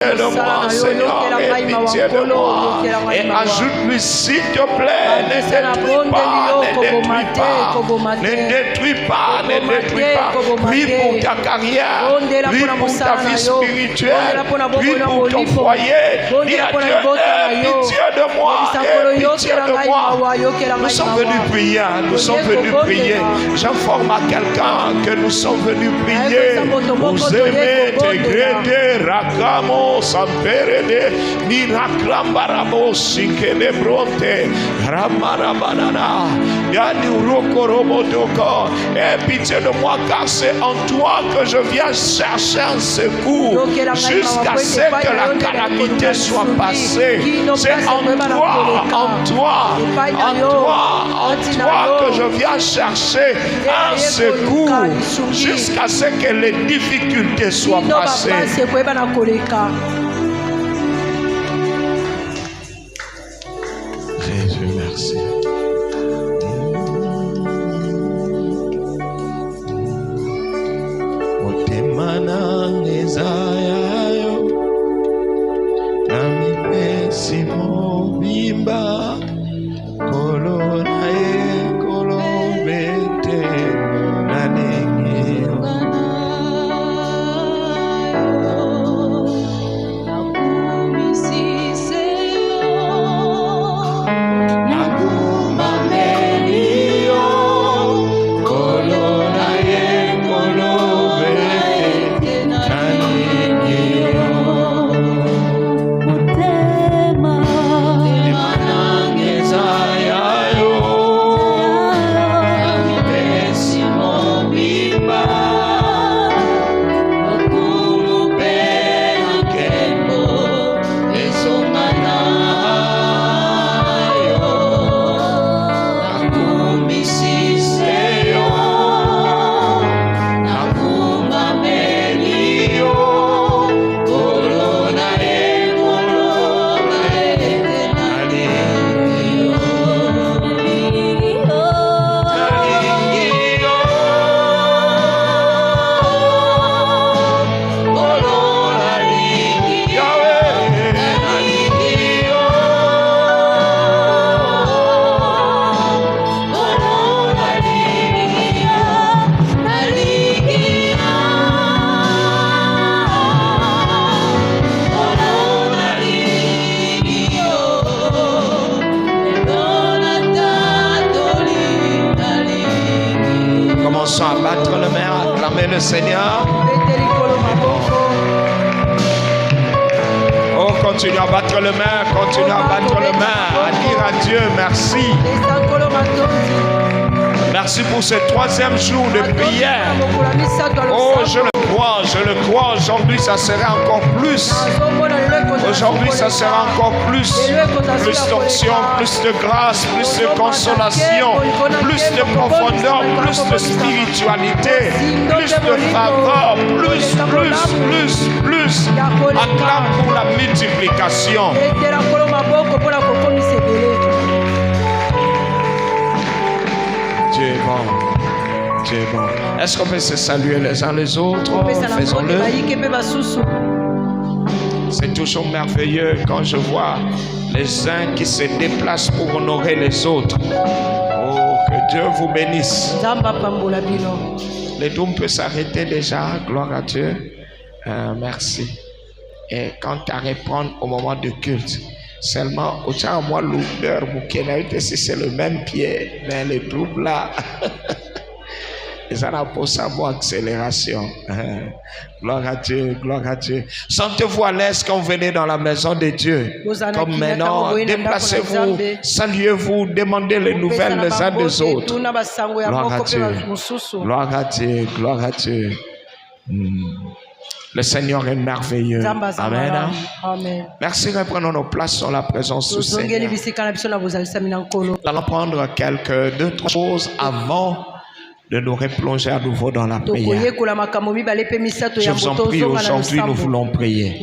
de moi, Seigneur, aie pitié de moi. Et ajoute-lui, s'il te plaît, ne détruis pas, ne détruis pas, ne détruis pas. Prie pour ta carrière, prie pour ta vie spirituelle, prie pour ton foyer. Dis à Dieu, aie pitié de moi, aie pitié de moi. Nous sommes venus prier, nous sommes venus prier. J'informe à quelqu'un que nous sommes venus prier. Vous aimez, te rakamo, samperede, miraklambarabo, sikele bronte, ramarabanana, yani urokoromodoko. Aie pitié de moi, car c'est en toi que je viens chercher un secours jusqu'à ce que la calamité soit passée. C'est en toi que je viens chercher un secours jusqu'à ce que les difficultés soient passées. Jésus, merci. Otemana ngezayo nami simo bimba kolona e kolombete nanengi le Seigneur. Oh, continue à battre le main, continue à battre le main, à dire à Dieu merci. Merci pour ce troisième jour de prière. Oh, je le crois. Aujourd'hui, ça sera encore plus. Aujourd'hui, ça sera encore plus. Plus d'onction, plus de grâce, plus de consolation, plus de profondeur, plus de spiritualité, plus de faveur, plus. Acclame pour la multiplication. Dieu est bon. Dieu est bon. Est-ce qu'on peut se saluer les uns les autres? Faisons-le. C'est toujours merveilleux quand je vois les uns qui se déplacent pour honorer les autres. Oh, que Dieu vous bénisse. Les dômes peuvent s'arrêter déjà. Gloire à Dieu. Merci. Et quand tu as reprendre au moment du culte, seulement, au tient à moi l'odeur, si c'est le même pied, mais les troubles là, ils ont posé à moi accélération. Gloire à Dieu, gloire à Dieu. Sentez-vous à l'aise quand vous venez dans la maison de Dieu. Comme maintenant, déplacez-vous, saluez-vous, demandez les nouvelles les uns des autres. Gloire à Dieu, gloire à Dieu, gloire à Dieu. Le Seigneur est merveilleux. Amen. Amen. Merci, reprenons nos places sur la présence du Seigneur. Nous allons prendre quelques 2-3 choses avant de nous replonger à nouveau dans la prière. Je vous en prie, aujourd'hui nous voulons prier.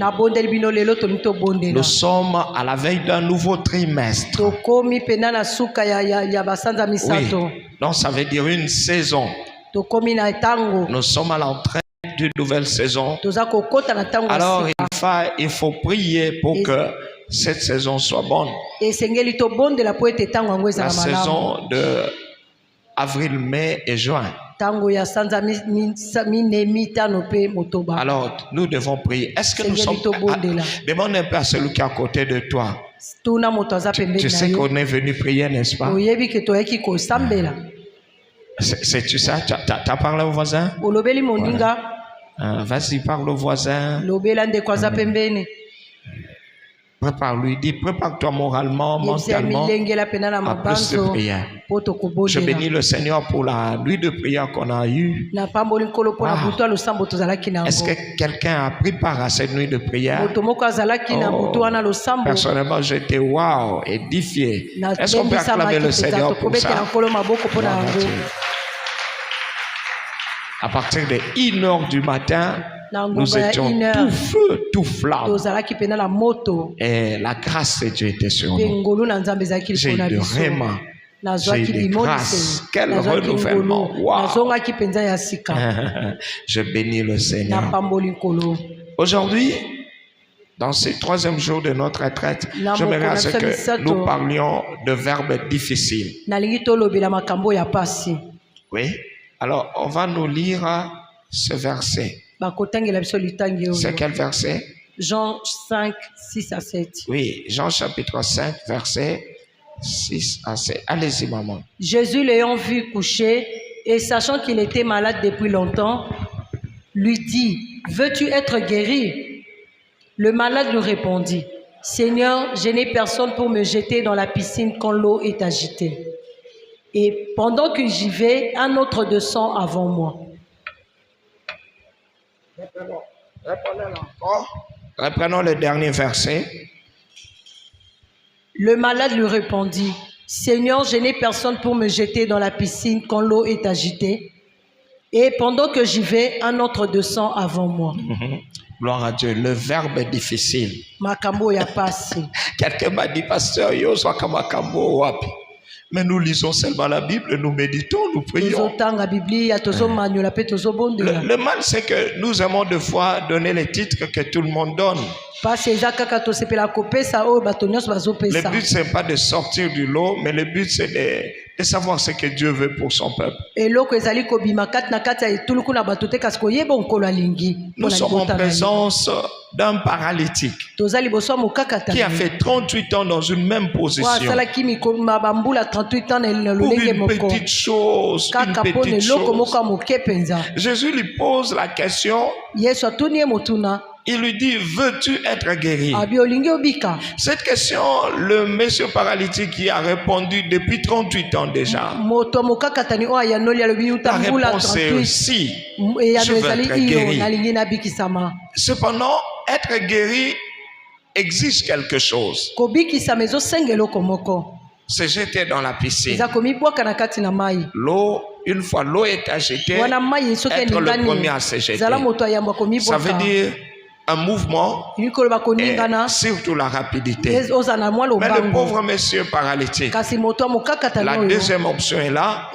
Nous sommes à la veille d'un nouveau trimestre. Oui, donc ça veut dire une saison. Nous sommes à l'entrée d'une nouvelle saison. Alors il faut prier pour que cette saison soit bonne. La saison de avril, mai et juin. Alors nous devons prier. Est-ce que nous sommes... Demande un peu à celui qui est à côté de toi. Tu sais qu'on est venu prier, n'est-ce pas? C'est-tu ça? Tu as parlé au voisin? Voilà. Vas-y, parle au voisin. Prépare-lui, dis, prépare-toi moralement, mentalement à plus de prière. Je bénis le Seigneur pour la nuit de prière qu'on a eue. Est-ce que quelqu'un a pris part à cette nuit de prière? Personnellement, j'étais wow, édifié. Est-ce qu'on peut acclamer le Seigneur pour ça? À partir de 1h du matin, nous étions tout feu, tout flamme. Et la grâce de Dieu était sur nous. J'ai eu de vraiment. J'ai eu de grâce. Quel renouvellement. Wow. Je bénis le Seigneur. Aujourd'hui, dans ce 3e jour de notre retraite, j'aimerais à ce que nous parlions de verbes difficiles. Oui. Alors, on va nous lire ce verset. C'est quel verset? Jean 5, 6 à 7. Oui, Jean chapitre 5, verset 6 à 7. Allez-y, maman. Jésus l'ayant vu coucher et sachant qu'il était malade depuis longtemps, lui dit, « Veux-tu être guéri ?» Le malade lui répondit, « Seigneur, je n'ai personne pour me jeter dans la piscine quand l'eau est agitée. Et pendant que j'y vais, un autre descend avant moi. » Reprenons le dernier verset. Le malade lui répondit, « Seigneur, je n'ai personne pour me jeter dans la piscine quand l'eau est agitée. Et pendant que j'y vais, un autre descend avant moi. » Gloire à Dieu. Le verbe est difficile. Quelqu'un m'a dit, pasteur, yo soit comme makambo wapi. Mais nous lisons seulement la Bible, nous méditons, nous prions. Le mal, c'est que nous aimons de fois donner les titres que tout le monde donne. Le but, c'est pas de sortir du lot, mais le but, c'est de savoir ce que Dieu veut pour son peuple. Nous sommes en présence d'un paralytique qui a fait 38 ans dans une même position. Pour une petite chose, Jésus lui pose la question. Il lui dit, veux-tu être guéri? Cette question, le monsieur paralytique qui a répondu depuis 38 ans déjà. La réponse est aussi, je veux être guéri. Cependant, être guéri exige quelque chose. C'est jeter dans la piscine. L'eau, une fois l'eau est agitée, être le premier à se jeter. Ça veut dire un mouvement et surtout la rapidité. Mais le pauvre monsieur paralytique, la deuxième option est là,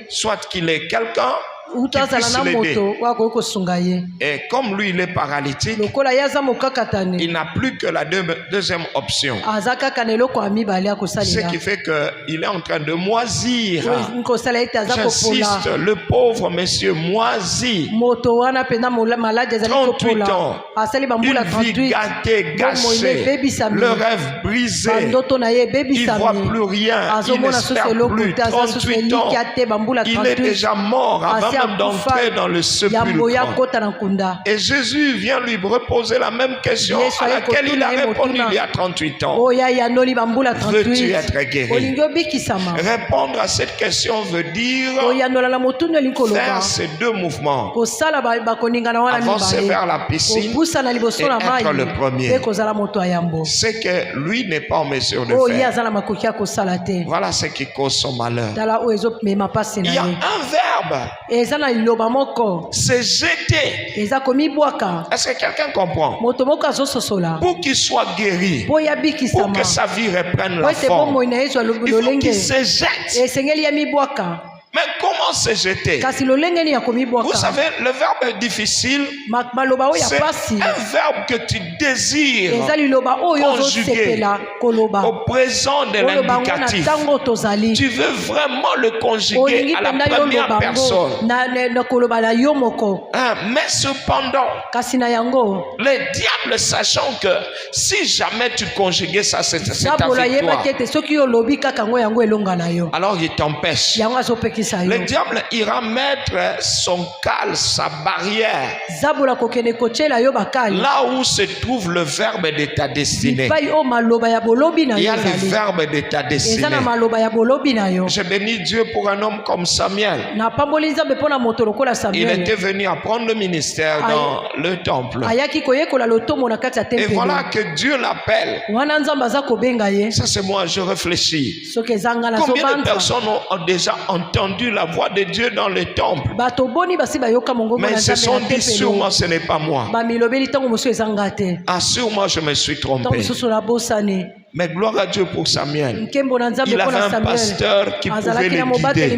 soit qu'il est quelqu'un qui puisse l'aider. Et comme lui il est paralytique, il n'a plus que la deuxième option. Ce qui fait qu'il est en train de moisir. J'insiste, le pauvre monsieur moisit. 38 ans, une vie gâtée, gâchée, le rêve brisé, il ne voit plus rien, il n'espère plus. 38 ans, il est déjà mort avant même d'entrer dans le sépulcre. Et Jésus vient lui reposer la même question à laquelle il a répondu il y a 38 ans. Veux-tu être guéri? Répondre à cette question veut dire faire ces deux mouvements. Avancer vers la piscine et être le premier. C'est que lui n'est pas en mesure de faire. Voilà ce qui cause son malheur. Il y a un verbe. C'est jeter. Est-ce que quelqu'un comprend? Pour qu'il soit guéri, pour que sa vie reprenne la forme, il faut qu'il se jette. Mais comment se jeter? Vous savez, le verbe est difficile. C'est un verbe que tu désires conjuguer au présent de l'indicatif. Tu veux vraiment le conjuguer à la première personne. Mais cependant, le diable sachant que si jamais tu conjuguais ça, c'est ta victoire. Alors il t'empêche. Le diable ira mettre son cal, sa barrière, là où se trouve le verbe de ta destinée. Il y a le verbe de ta destinée. Je bénis Dieu pour un homme comme Samuel. Il était venu apprendre le ministère dans le temple. Et voilà que Dieu l'appelle. Ça c'est moi, je réfléchis. Combien de personnes ont déjà entendu la voix de Dieu dans le temple? Mais ils se sont dit sûrement ce n'est pas moi. Ah, sûrement je me suis trompé. Mais gloire à Dieu pour Samuel. Il avait un pasteur qui pouvait le guider.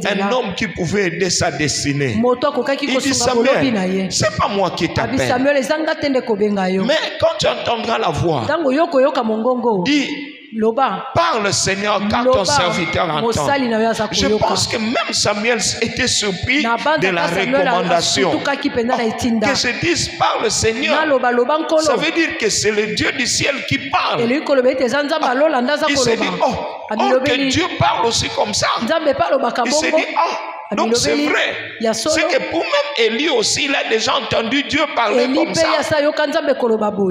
Un homme qui pouvait aider sa destinée. Il dit Samuel, c'est pas moi qui t'appelle. Mais quand tu entendras la voix, dis, parle Seigneur car ton serviteur entend. Je pense que même Samuel était surpris de la recommandation. Que je dise parle Seigneur, ça veut dire que c'est le Dieu du ciel qui parle. Il s'est dit que Dieu parle aussi comme ça. Il s'est dit donc c'est vrai. C'est que pour même Élie aussi, il a déjà entendu Dieu parler comme ça.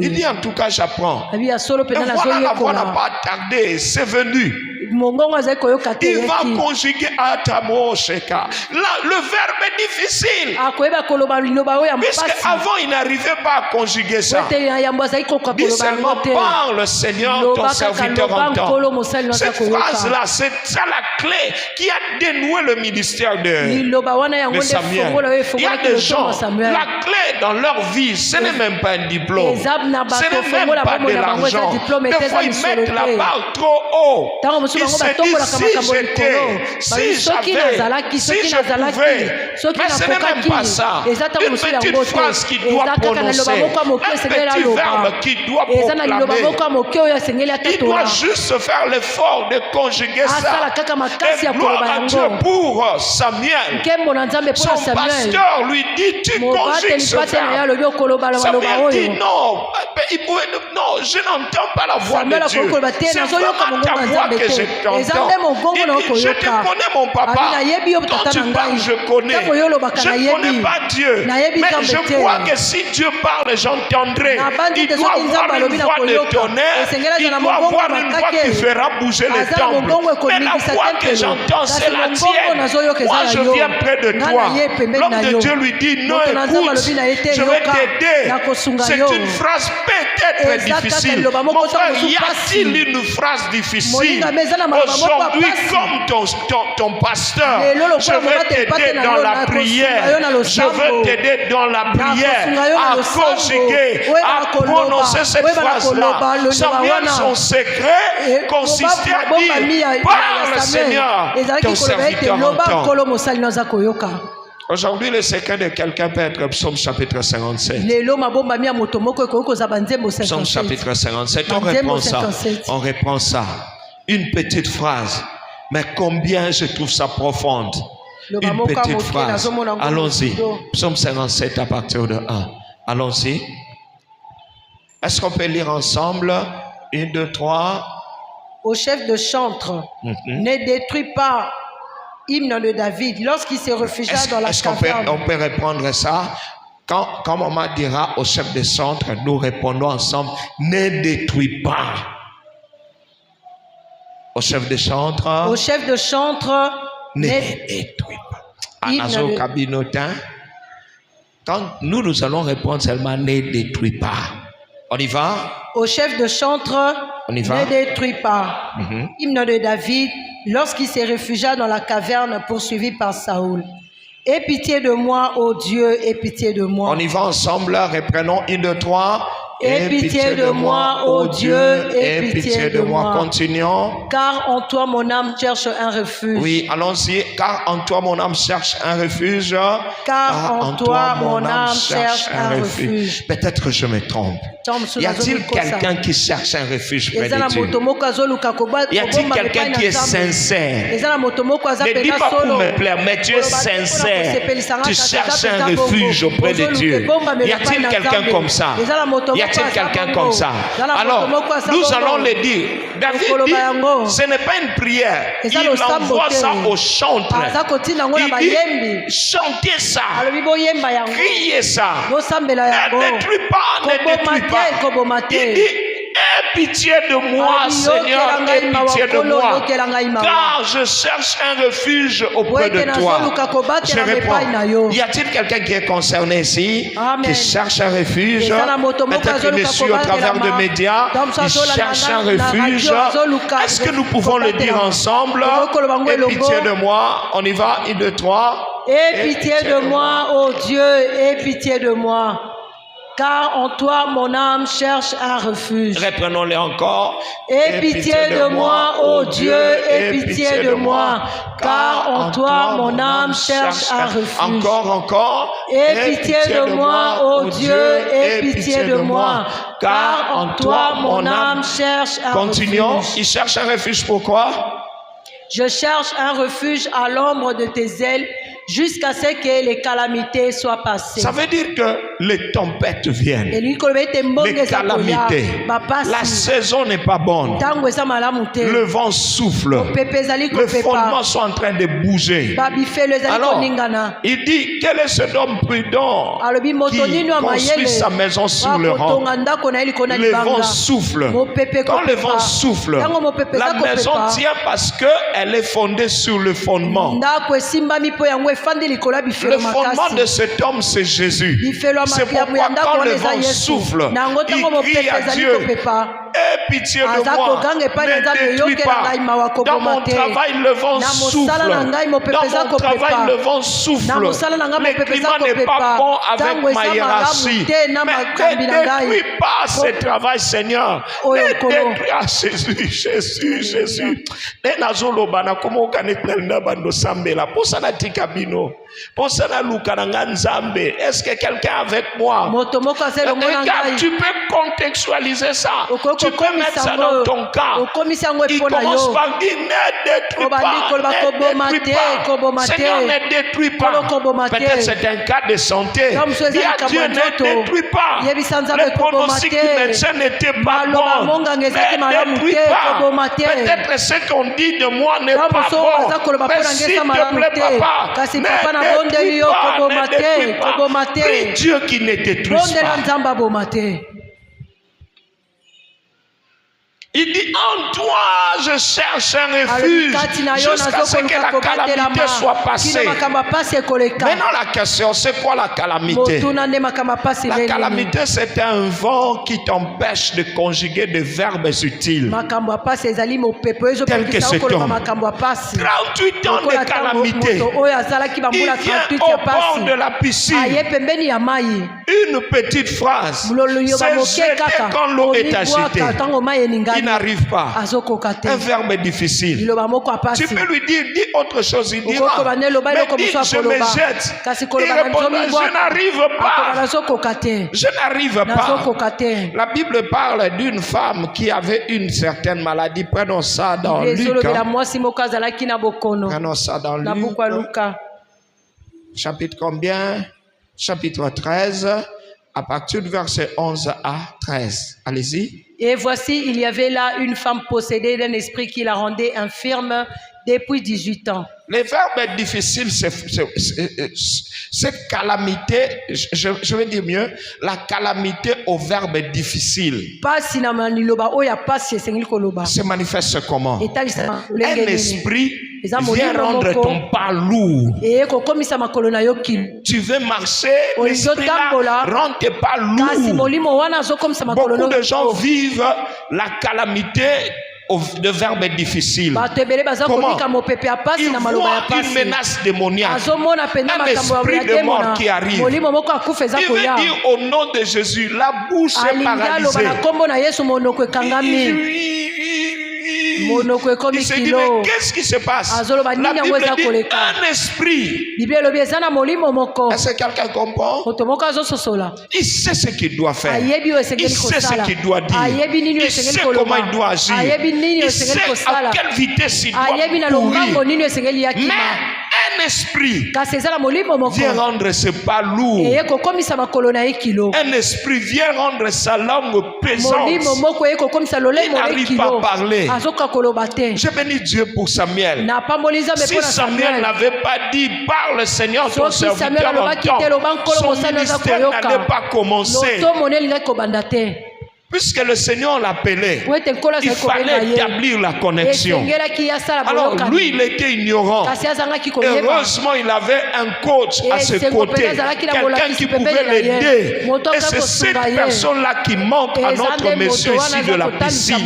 Il dit en tout cas j'apprends. Et voilà, la voix n'a pas tardé, c'est venu. Il va conjuguer Atamosheka. Là, le verbe est difficile. Puisque avant, il n'arrivait pas à conjuguer ça. Dis seulement parle, Seigneur, ton serviteur entend. Cette phrase-là, c'est ça la clé qui a dénoué le ministère de Samuel. Il y a des gens, la clé dans leur vie, ce n'est même pas un diplôme. Ce n'est même pas de l'argent. Des fois, ils mettent la barre trop haut. Ils se disent si j'avais, si je pouvais. Mais ce n'est même pas ça. Une petite phrase qui doit prononcer, un petit verbe qui doit proclamer. Il doit juste faire l'effort de conjuguer ça. Et gloire à Dieu pour Samuel. Son pasteur lui dit tu conjugues ce verbe. Samuel dit non, je n'entends pas la voix de Dieu. C'est vraiment ta voix que je t'entends. Il dit, je te connais mon papa. Quand tu parles, je connais. Je ne connais pas Dieu. Mais je crois que si Dieu parle, j'entendrai. Il doit avoir une voix de tonnerre. Il doit avoir une voix qui fera bouger les temples. Mais la voix que j'entends, c'est la tienne. Moi, je viens près de toi. L'homme de Dieu lui dit, non, écoute, je vais t'aider. C'est une phrase peut-être difficile. Mon frère, y a-t-il une phrase difficile aujourd'hui comme ton pasteur? Je veux t'aider dans la prière. Je veux t'aider dans la prière à conjuguer, à prononcer cette phrase-là. Samuel, son secret consistait à dire, parle Seigneur, ton serviteur entend. Aujourd'hui, le secret de quelqu'un peut être Psaume chapitre 57. Psaume chapitre 57. On reprend ça. Une petite phrase. Mais combien je trouve ça profonde. Une petite phrase. Allons-y. Psaume 57 à partir de 1. Allons-y. Est-ce qu'on peut lire ensemble? 1, 2, 3. Au chef de chantre, ne détruis pas hymne de David lorsqu'il se réfugia dans la caverne. On peut répondre ça? Quand maman dira au chef de chantre, nous répondons ensemble, ne détruis pas. Au chef de chantre. Au chef de chantre, ne détruis pas. Quand nous allons répondre seulement, ne détruis pas. On y va? Au chef de chantre, ne détruis pas. Hymne de David, lorsqu'il se réfugia dans la caverne poursuivi par Saoul. Aie pitié de moi, ô Dieu, aie pitié de moi. On y va ensemble, reprenons 1, 2, 3. Aie pitié de moi, ô Dieu, aie pitié de moi. Continuons. Car en toi mon âme cherche un refuge. Oui, allons-y. Car en toi mon âme cherche un refuge. Car en toi mon âme cherche un refuge. Peut-être je me trompe. Y a-t-il quelqu'un qui cherche un refuge près de Dieu? Y a-t-il quelqu'un qui est sincère? Ne dis pas pour me plaire, mais tu es sincère. Tu cherches un refuge auprès de Dieu. Y a-t-il quelqu'un comme ça? Y a-t-il quelqu'un comme ça? Alors, nous allons le dire. David dit, ce n'est pas une prière. Il envoie ça au chantre. Il dit, chantez ça. Criez ça. Ne détruis pas, ne détruis pas. Il dit, aie pitié de moi, Seigneur, aie pitié de moi, car je cherche un refuge auprès de toi. Je réponds, y a-t-il quelqu'un qui est concerné ici, qui cherche un refuge? Peut-être qu'il est su au travers de médias, il cherche un refuge. Est-ce que nous pouvons le dire ensemble? Aie pitié de moi. On y va, 1, 2, 3. Aie pitié de moi, ô Dieu, aie pitié de moi. Car en toi mon âme cherche un refuge. Reprenons-le encore. Aie pitié de moi, ô Dieu, aie pitié de moi. Car en toi mon âme cherche un refuge. Encore. Aie pitié de moi, ô Dieu, aie pitié de moi. Car en toi mon âme cherche un refuge. Continuons. Il cherche un refuge pourquoi? Je cherche un refuge à l'ombre de tes ailes jusqu'à ce que les calamités soient passées. Ça veut dire que les tempêtes viennent, les calamités, la saison n'est pas bonne, le vent souffle, les fondements sont en train de bouger. Alors, il dit, quel est cet homme prudent qui construit sa maison sur le rang? Le vent souffle. Quand le vent souffle, la maison tient parce qu'elle est fondée sur le fondement. Le fondement de cet homme, c'est Jésus. C'est pourquoi quand le vent souffle, il crie à Dieu, aie pitié de moi, ne détruis pas. Dans mon travail, le vent souffle. Dans mon travail, le vent souffle. Le climat n'est pas bon avec ma hiérarchie. Mais ne détruis pas ce travail, Seigneur. Ne détruis pas Jésus. Est-ce que quelqu'un avec moi? Regarde, tu peux contextualiser ça. Tu peux mettre ça dans ton cas. Il commence par dire ne détruis pas. Seigneur, ne détruis pas. Peut-être c'est un cas de santé. Dis à Dieu, ne détruis pas. Le pronostic du médecin n'était pas bon. Ne détruis pas. Peut-être ce qu'on dit de moi n'est pas bon. Mais s'il te plaît, papa, ne détruis pas. Prie Dieu qui ne détruise pas. Il dit, en toi, je cherche un refuge jusqu'à ce que la calamité soit passée. Maintenant, la question, c'est quoi la calamité? La calamité, c'est un vent qui t'empêche de conjuguer des verbes utiles. Tel que cet homme. 38 ans de calamité. Il vient au bord de la piscine. Une petite phrase. C'est jeté quand l'eau est agitée. Il n'arrive pas. Un verbe difficile. Tu peux lui dire, dis autre chose. Il dira, mais dis, je me jette. Il répondra, je n'arrive pas. Je n'arrive pas. La Bible parle d'une femme qui avait une certaine maladie. Prenons ça dans Luc. Prenons ça dans Luc. Chapitre combien? Chapitre 13. À partir du verset 11 à 13. Allez-y. Et voici, il y avait là une femme possédée d'un esprit qui la rendait infirme depuis 18 ans. Les verbes difficiles, c'est calamité, je vais dire mieux, la calamité au verbe difficile. Se manifeste comment? Un esprit vient rendre ton pas lourd. Tu veux marcher, l'esprit là rend tes pas lourds. Beaucoup de gens vivent la calamité de verbes difficiles. bato ebele baza Comment? komika mopepe ya pasi Il na maloba ya voit une pasi menace démoniaque. azomona mpenza Un makambo esprit ya de mort demona qui arrive. molimo moko akufa eza Il veut koya dire au nom de Jésus, la bouche est alingi aloba paralysée. na nkombo na yesu monoko ekangami monoko ekomi Il se dit, kilo mais qu'est-ce qui se passe? azoloba La nini yango Bible eza dit koleka un esprit. biblia elobi eza na molimo moko Est-ce que quelqu'un comprend? moto moko azososola Il sait ce qu'il doit faire. ayebi oyo Il esengeli sait ce kosala qu'il doit dire. ayebi nini oyo Il esengeli sait comment koloba il doit agir. ayebi nini oyo Il esengeli sait à kosala quelle vitesse il ayebi na doit lombango courir. nini oyo esengeli yakima Mais un esprit kasi eza na molimo moko vient rendre ses pas lourds. eye kokomisa makolo na ye kilo Un esprit vient rendre sa langue molimo pesante. moko eye kokomisa lolemo Il na ye n'arrive kilo pas à parler. azoka koloba te Je bénis Dieu pour Samuel. napamboli nzambe Si mpo na Samuel samuel n'avait pas dit par le Seigneur ton soki samuel serviteur alobaki te entend, loba nkolo son mosali aza ministère koyoka n'allait pas commencer. loto mone elingaki kobanda te Puisque le Seigneur l'appelait, po ete nkolo il azali kobenga fallait ye établir la connexion. esengelaki ye asala Alors lui, boyokani il était ignorant. kasi azangaki koyeba Heureusement, il avait un coach à ses côtés, quelqu'un qui pouvait l'aider. Et c'est cette personne-là qui montre à notre monsieur ici de la piscine.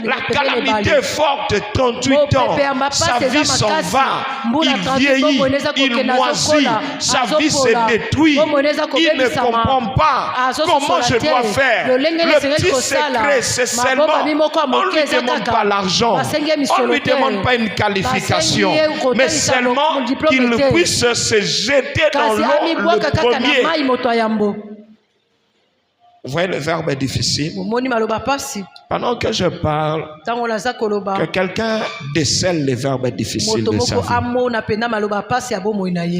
La calamité est forte, 38 ans, sa vie s'en va, il vieillit, il moisit, sa vie se détruit, il ne comprend pas comment je dois faire. Le petit secret, c'est seulement, on ne lui demande pas l'argent, on ne lui demande pas une qualification, mais seulement qu'il puisse se jeter dans l'eau le premier. Vous voyez, le verbe est difficile. Pendant que je parle, que quelqu'un décèle les verbes difficiles de sa vie.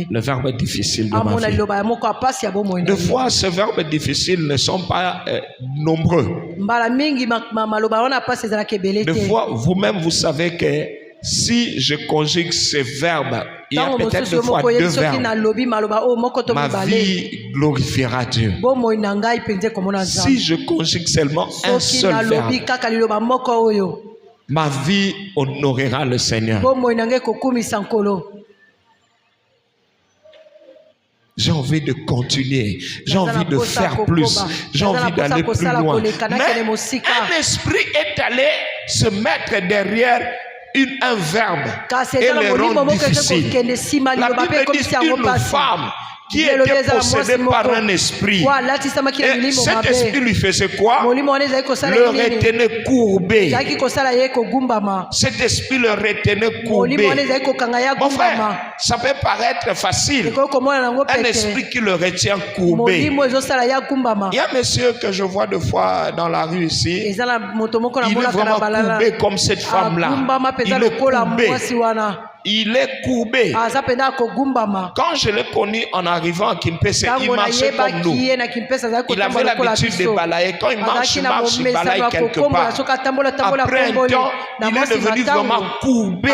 Le verbe est difficile de ma vie. Des fois, ces verbes difficiles ne sont pas nombreux. Des fois, vous-même, vous savez que si je conjugue ces verbes, il y a peut-être des fois deux verbes. Ma vie glorifiera Dieu. Si je conjugue seulement un seul verbe, ma vie honorera le Seigneur. J'ai envie de continuer. J'ai envie de faire plus. J'ai envie d'aller plus loin. Mais un esprit est allé se mettre derrière un verbe et le rendre difficile. La Bible dit une femme qui était possédée par un esprit. Et cet esprit lui faisait quoi? Le retenait courbé. Cet esprit le retenait courbé. Mon frère, ça peut paraître facile. Un esprit qui le retient courbé. Il y a un monsieur que je vois deux fois dans la rue ici. Il est vraiment courbé comme cette femme-là. Il est courbé. Il est courbé. Quand je l'ai connu en arrivant à Kimpese, il marchait comme nous. Il avait l'habitude de balayer. Quand il marche, il balaye quelque part. Après un temps, il est devenu vraiment courbé.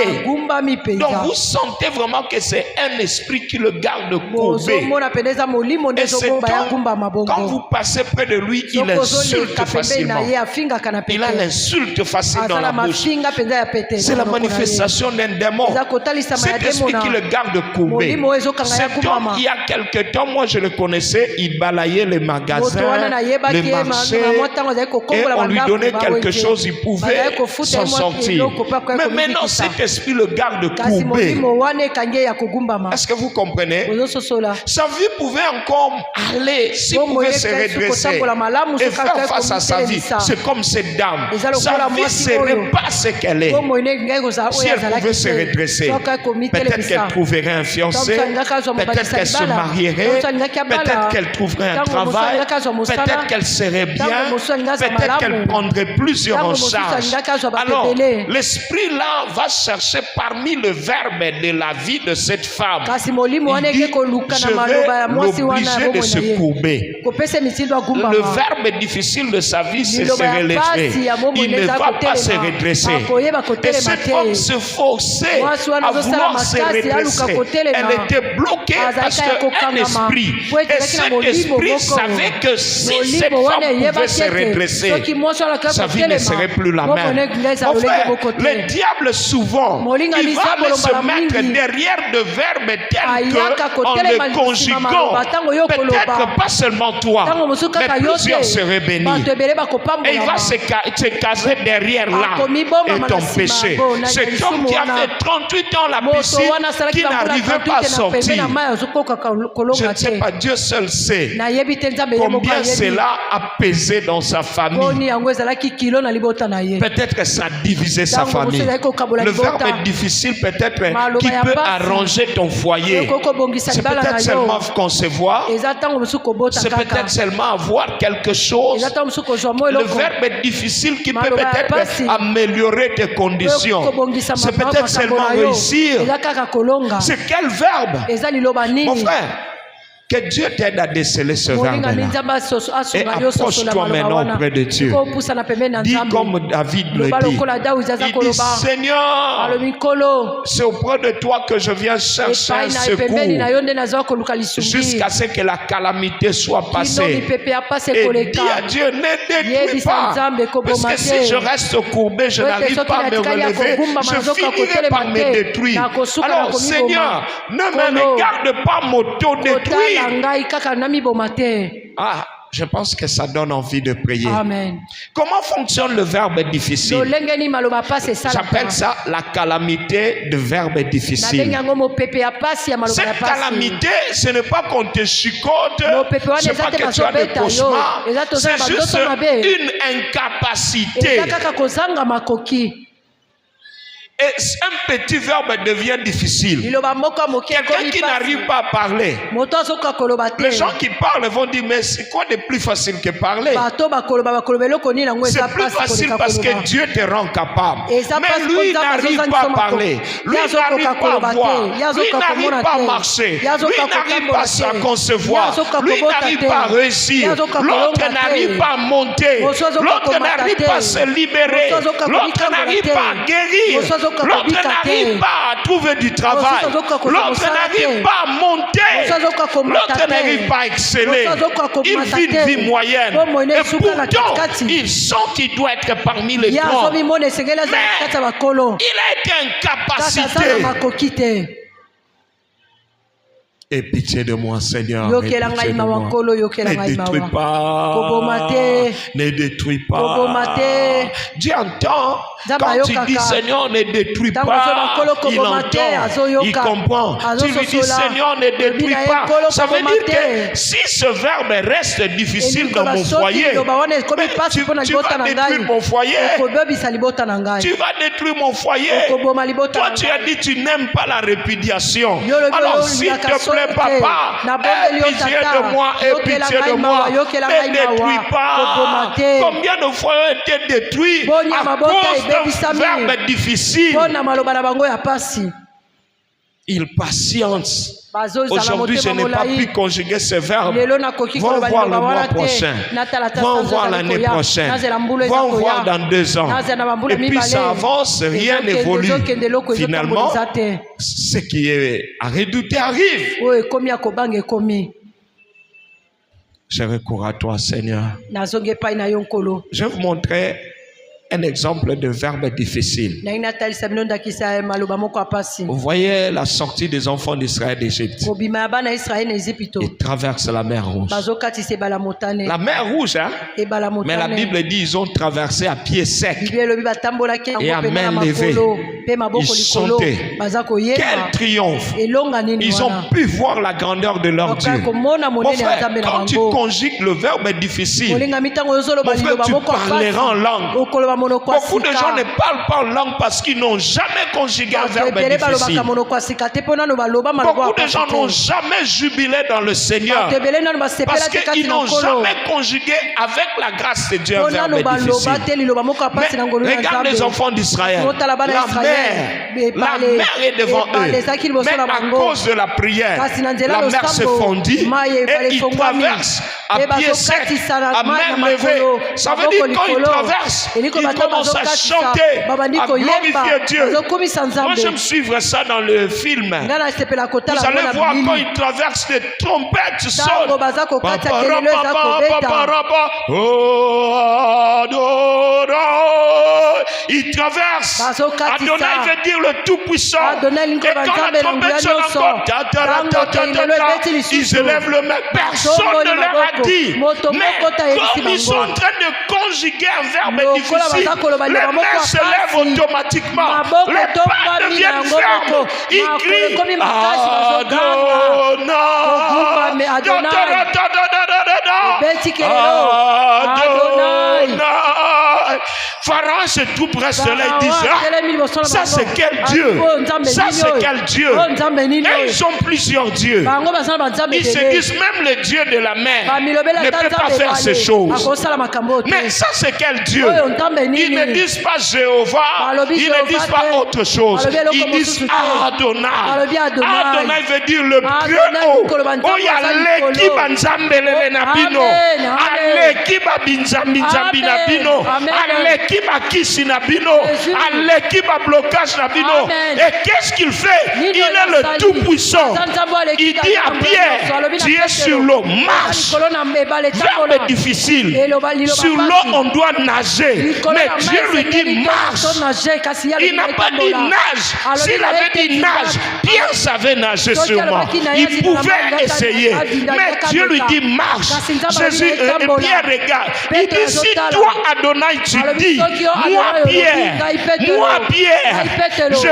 Donc vous sentez vraiment que c'est un esprit qui le garde courbé. Et cet homme, quand vous passez près de lui, il insulte facilement. Il a l'insulte facile dans la bouche. C'est la manifestation d'un démon. Cet esprit qui le garde courbé. Cet homme, il y a quelque temps, moi je le connaissais, il balayait les magasins, les marchés, et on lui donnait quelque chose, il pouvait s'en sortir. Mais maintenant, cet esprit le garde courbé. Est-ce que vous comprenez? Sa vie pouvait encore aller, s'il pouvait se redresser et faire face à sa vie. C'est comme cette dame. Sa vie ne serait pas ce qu'elle est. Si elle pouvait se redresser, peut-être qu'elle trouverait un fiancé, peut-être qu'elle se marierait, peut-être qu'elle trouverait un travail, peut-être qu'elle serait bien, peut-être qu'elle prendrait plusieurs en charge. Alors, l'esprit-là va chercher parmi le verbe de la vie de cette femme. Il dit, je vais l'obliger de se courber. Le verbe difficile de sa vie, c'est se relever. Il ne va pas se redresser. Et cette femme se forçait à vouloir se redresser. Elle était bloquée parce qu'un esprit. Et cet esprit savait que si cette femme pouvait se redresser, sa vie ne serait plus la même. Mon frère, le diable souvent, il va aller se mettre derrière de verbes tels qu'en le conjuguant, peut-être pas seulement toi, mais plusieurs seraient bénis. Et il va se caser derrière là et ton péché. Cet homme qui a fait 38 ans la piscine, qui n'arrivait pas à sortir. Je ne sais pas, Dieu seul sait combien cela a pesé dans sa famille. Peut-être que ça a divisé sa famille. Le verbe est difficile, peut-être qui peut arranger ton foyer. C'est peut-être seulement concevoir. C'est peut-être seulement avoir quelque chose. Le verbe est difficile qui peut peut-être améliorer tes conditions. C'est peut-être seulement réussir. C'est quel verbe? Mon frère, que Dieu t'aide à déceler ce verbe-là. Et approche-toi maintenant auprès de Dieu. Dis comme David le dit. Il dit, Seigneur, c'est auprès de toi que je viens chercher un secours jusqu'à ce que la calamité soit passée. Et dis à Dieu, ne détruis pas. Parce que si je reste courbé, je n'arrive pas à me relever, je finirai par me détruire. Alors Seigneur, ne me regarde pas m'auto-détruire. Ah, je pense que ça donne envie de prier. Amen. Comment fonctionne le verbe difficile? J'appelle ça la calamité de verbe difficile. Cette calamité, ce n'est pas qu'on te chicote, ce n'est pas que tu as des cauchemars, c'est juste une incapacité. Et un petit verbe devient difficile. Quelqu'un qui n'arrive pas à parler. Les gens qui parlent vont dire, mais c'est quoi de plus facile que parler? C'est plus facile parce que Dieu te rend capable. Mais lui n'arrive pas à parler. Lui n'arrive pas à voir. Lui n'arrive pas à marcher. Lui n'arrive pas à concevoir. Lui n'arrive pas à réussir. L'autre n'arrive pas à monter. L'autre n'arrive pas à se libérer. L'autre n'arrive pas à guérir. L'autre n'arrive pas à trouver du travail. L'autre n'arrive pas à monter. L'autre n'arrive pas à exceller. Il vit une vie moyenne. Et pourtant, il sent qu'il doit être parmi les grands. Mais il a été incapacité. Aie pitié de moi, Seigneur. Ne détruis pas. Ne détruis pas. Dieu entend. Quand tu dis Seigneur, ne détruis pas, il entend, il comprend. Tu lui dis Seigneur, ne détruis pas. Ça veut dire que si ce verbe reste difficile dans mon foyer, tu vas détruire mon foyer. Tu vas détruire mon foyer. Toi, tu as dit tu n'aimes pas la répudiation. Alors s'il te plaît, papa, aie pitié de moi, aie pitié de moi. Ne détruis pas. Combien de fois ont été détruits à cause d'un verbe difficile? Il patiente. Aujourd'hui, je n'ai pas pu conjuguer ce verbe. Va voir le mois prochain. Va voir l'année prochaine. Va voir dans 2 ans. Et puis ça avance, rien n'évolue. Finalement, ce qui est à redouter arrive. Je recours à toi, Seigneur. Je vais vous montrer un exemple de verbe difficile. Vous voyez la sortie des enfants d'Israël d'Égypte. Ils traversent la mer Rouge. La mer Rouge, hein? Mais la Bible dit ils ont traversé à pied sec et à main levée. Ils chantaient. Quel triomphe! Ils ont pu voir la grandeur de leur Dieu. Mon frère, quand tu conjugues le verbe difficile, mon frère, tu parleras en langue. Beaucoup de gens ne parlent pas en langue parce qu'ils n'ont jamais conjugué un verbe difficile. Beaucoup de gens n'ont jamais jubilé dans le Seigneur parce qu'ils n'ont jamais conjugué avec la grâce de Dieu un verbe difficile. Mais regarde les enfants d'Israël. La mer est devant eux. Mais à cause de la prière, la mer se fondit et ils traversent à pied sec, à main levée. Ça veut dire quand ils traversent, ils ils commencent à chanter, à glorifier Dieu. Moi, j'aime suivre ça dans le film. Vous allez voir quand ils traversent les trompettes sonnent. Ils traversent. Adonai veut dire le Tout-Puissant. Et quand la trompette sonne encore, ils élèvent le main. Personne ne leur a dit. Mais comme ils sont en train de conjuguer un verbe difficile, les mains se lèvent automatiquement. Les pas deviennent fermes. Ils crient Adonai. Pharaon se tout près de là, il dit ça c'est quel Dieu? Ça c'est quel Dieu? Et ils ont plusieurs dieux. Ils se disent même le Dieu de la mer ne peut pas faire ces choses. Mais ça c'est quel Dieu? Ils ne disent pas Jéhovah, ils ne disent pas autre chose. Ils disent Adonai. Adonai veut dire le plus haut. Oh ya leki banzambelele na bino. Aleki babinzambinzambi na bino. Aleki bakisi na bino. Aleki ba blocage na bino. Et qu'est-ce qu'il fait? Il est le tout-puissant. Il dit à Pierre, tu es sur l'eau, marche. Verbe difficile. Sur l'eau, on doit nager. Mais Dieu lui dit marche. Il n'a pas dit nage. S'il avait dit nage, Pierre savait nager sûrement. Il pouvait essayer. Mais Dieu lui dit marche. Jésus et Pierre regarde. Il dit si toi Adonai tu dis, moi Pierre, je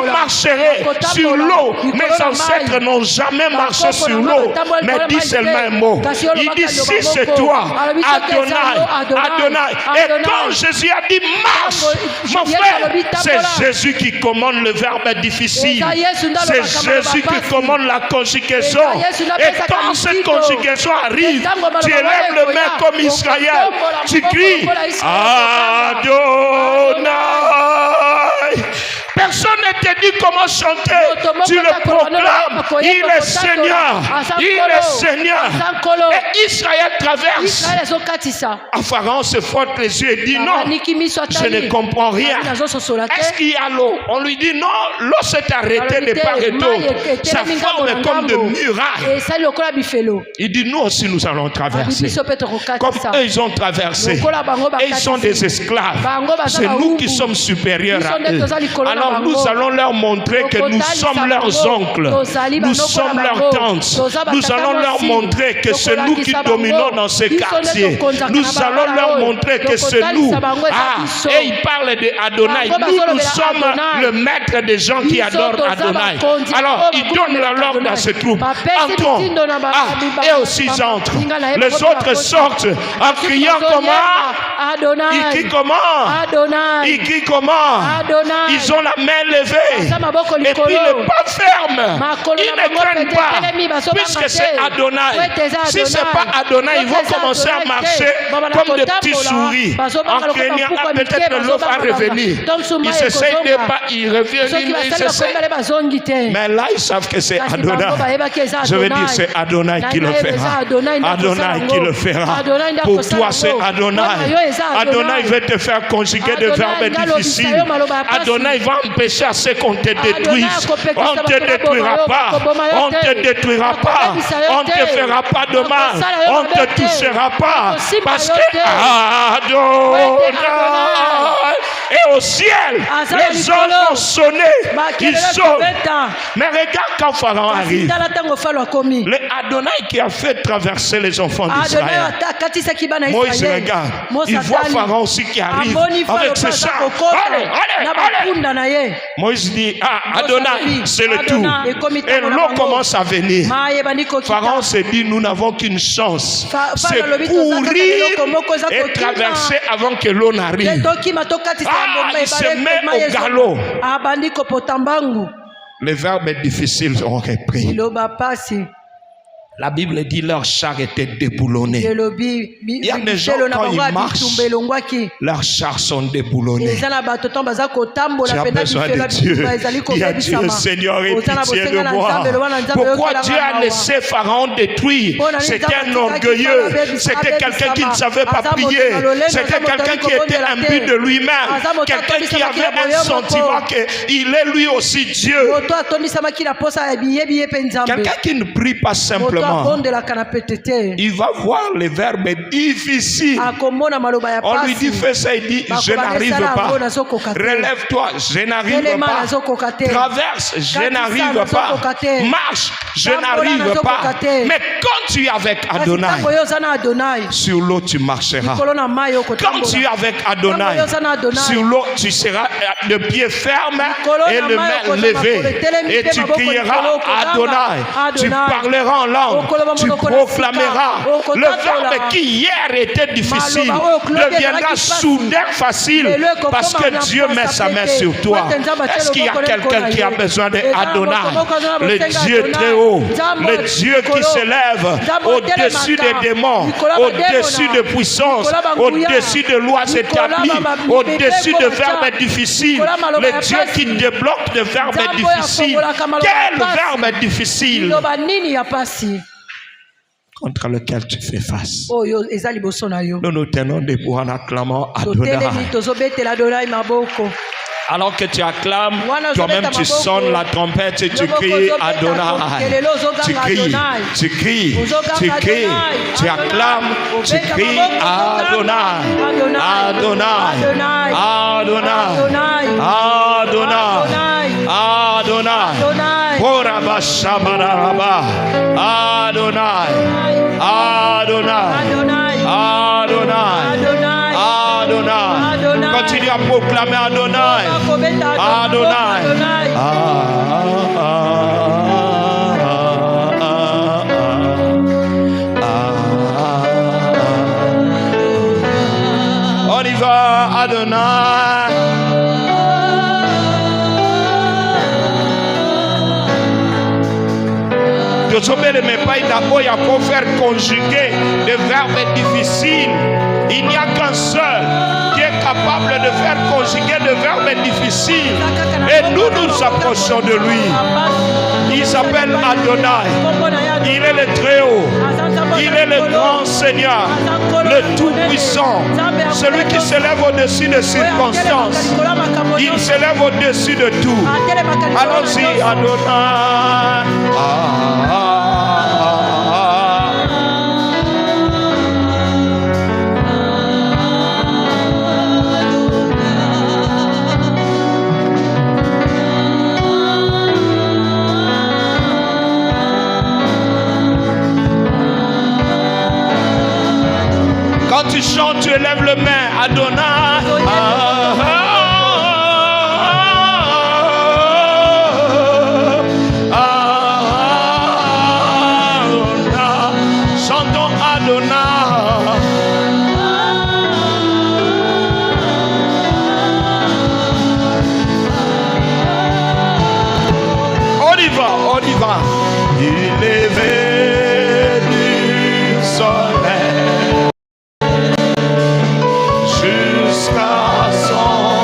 marcherai sur l'eau. Mes ancêtres n'ont jamais marché sur l'eau, mais dis seulement un mot. Il dit si c'est toi, Adonai. Et quand Jésus a dit marche, mon frère, c'est Jésus qui commande le verbe difficile. C'est Jésus qui commande la conjugaison. Et quand cette conjugaison arrive, tu élèves le main comme Israël. Tu cries Adonai. Personne ne te dit comment chanter. Tu le proclames. Il est Seigneur. Il est Seigneur. Et Israël traverse. Pharaon se frotte les yeux et dit non, je ne comprends rien. Est-ce qu'il y a l'eau? On lui dit non, l'eau s'est arrêtée de part et d'autre. Ça forme comme de murailles. Il dit nous aussi nous allons traverser. Comme eux ils ont traversé. Et ils sont des esclaves. C'est nous qui sommes supérieurs à eux. Alors nous allons leur montrer que nous sommes leurs oncles, nous sommes leurs tantes. Nous allons leur montrer que c'est nous qui dominons dans ces quartiers. Nous allons leur montrer que c'est nous. Et il parle de Adonai. Nous sommes le maître des gens qui adorent Adonai. Alors il donne l'ordre à ses troupes. Entrons. Et aussi ils entrent. Les autres sortent en criant comment? Ils crient comment? Ils crient comment? Ils ont la main levée et puis les pas fermes. Ils ne craignent pas puisque c'est Adonai. Si ce n'est pas Adonai, ils vont commencer à marcher comme des petits souris en craignant peut-être l'eau va revenir. Ils s'essayent de pas, ils reviennent, ils s'essayent. Mais là ils savent que c'est Adonai. Je veux dire c'est Adonai qui le fera. Adonai qui le fera. Pour toi c'est Adonai. Adonai veut te faire conjuguer des verbes difficiles. Adonai va empêcher à ce qu'on te détruise. On ne te détruira pas. On ne te détruira pas. On ne te fera pas de mal. On ne te touchera pas. Parce que Adonai. Et au ciel, les anges vont sonner. Ils sonnent. Mais regarde quand Pharaon arrive. Le Adonai qui a fait traverser les enfants d'Israël. Moïse regarde. Il voit Pharaon aussi qui arrive avec ses chars. Allez. Moïse dit, Adonai, c'est le tout. Et l'eau commence à venir. Pharaon s'est dit, nous n'avons qu'une chance. C'est courir et traverser avant que l'eau n'arrive. Il se met au galop. Les verbes difficiles ont repris. La Bible dit leur char était déboulonné. Il y a des gens quand ils marchent, leurs chars sont déboulonnés. Tu as besoin de Dieu. Il a dit, Seigneur, aie pitié de moi. Pourquoi Dieu a laissé Pharaon détruire? C'était un orgueilleux. C'était quelqu'un qui ne savait pas prier. C'était quelqu'un qui était imbu de lui-même. Quelqu'un qui avait un sentiment qu'il est lui aussi Dieu. Quelqu'un qui ne prie pas simplement. Il va voir les verbes difficiles. On lui dit fais ça, il dit je n'arrive pas. Relève-toi, je n'arrive pas. Traverse, je n'arrive pas. Marche, je n'arrive pas. Mais quand tu es avec Adonai, sur l'eau tu marcheras. Quand tu es avec Adonai, sur l'eau tu seras de pied ferme et de main levée. Et tu crieras Adonai. Tu parleras en langue. Tu proclameras. Le verbe qui hier était difficile deviendra soudain facile parce que Dieu met sa main sur toi. Est-ce qu'il y a quelqu'un qui a besoin d'Adonai, le Dieu très haut, le Dieu qui s'élève au-dessus des démons, au-dessus de puissances, au-dessus de lois établies, au-dessus de verbes difficiles, le Dieu qui débloque de verbes difficiles? Quel verbe difficile contre lequel tu fais face? Nous nous tenons debout en acclamant Adonai. Alors que tu acclames, toi-même tu sonnes la trompette et tu cries Adonai. Tu cries, tu cries, tu cries, tu acclames, tu cries Adonai. Adonai, Adonai, Adonai, Adonai, Korabashabaraba, Adonai, Adonai, Adonai, Adonai. Continue à proclamer Adonai. Adonai. On y va, Adonai. Il faut faire conjuguer des verbes difficiles. Il n'y a qu'un seul qui est capable de faire conjuguer des verbes difficiles. Et nous nous approchons de lui. Il s'appelle Adonai. Il est le Très-Haut. Il est le grand Seigneur, le Tout-Puissant, celui qui s'élève au-dessus des circonstances. Il s'élève au-dessus de tout. Allons-y, Adonai. Quand tu chantes, tu élèves le main, Adonai. Chantons Adonai. On y va, on y va. Il est venu soleil jusqu'à son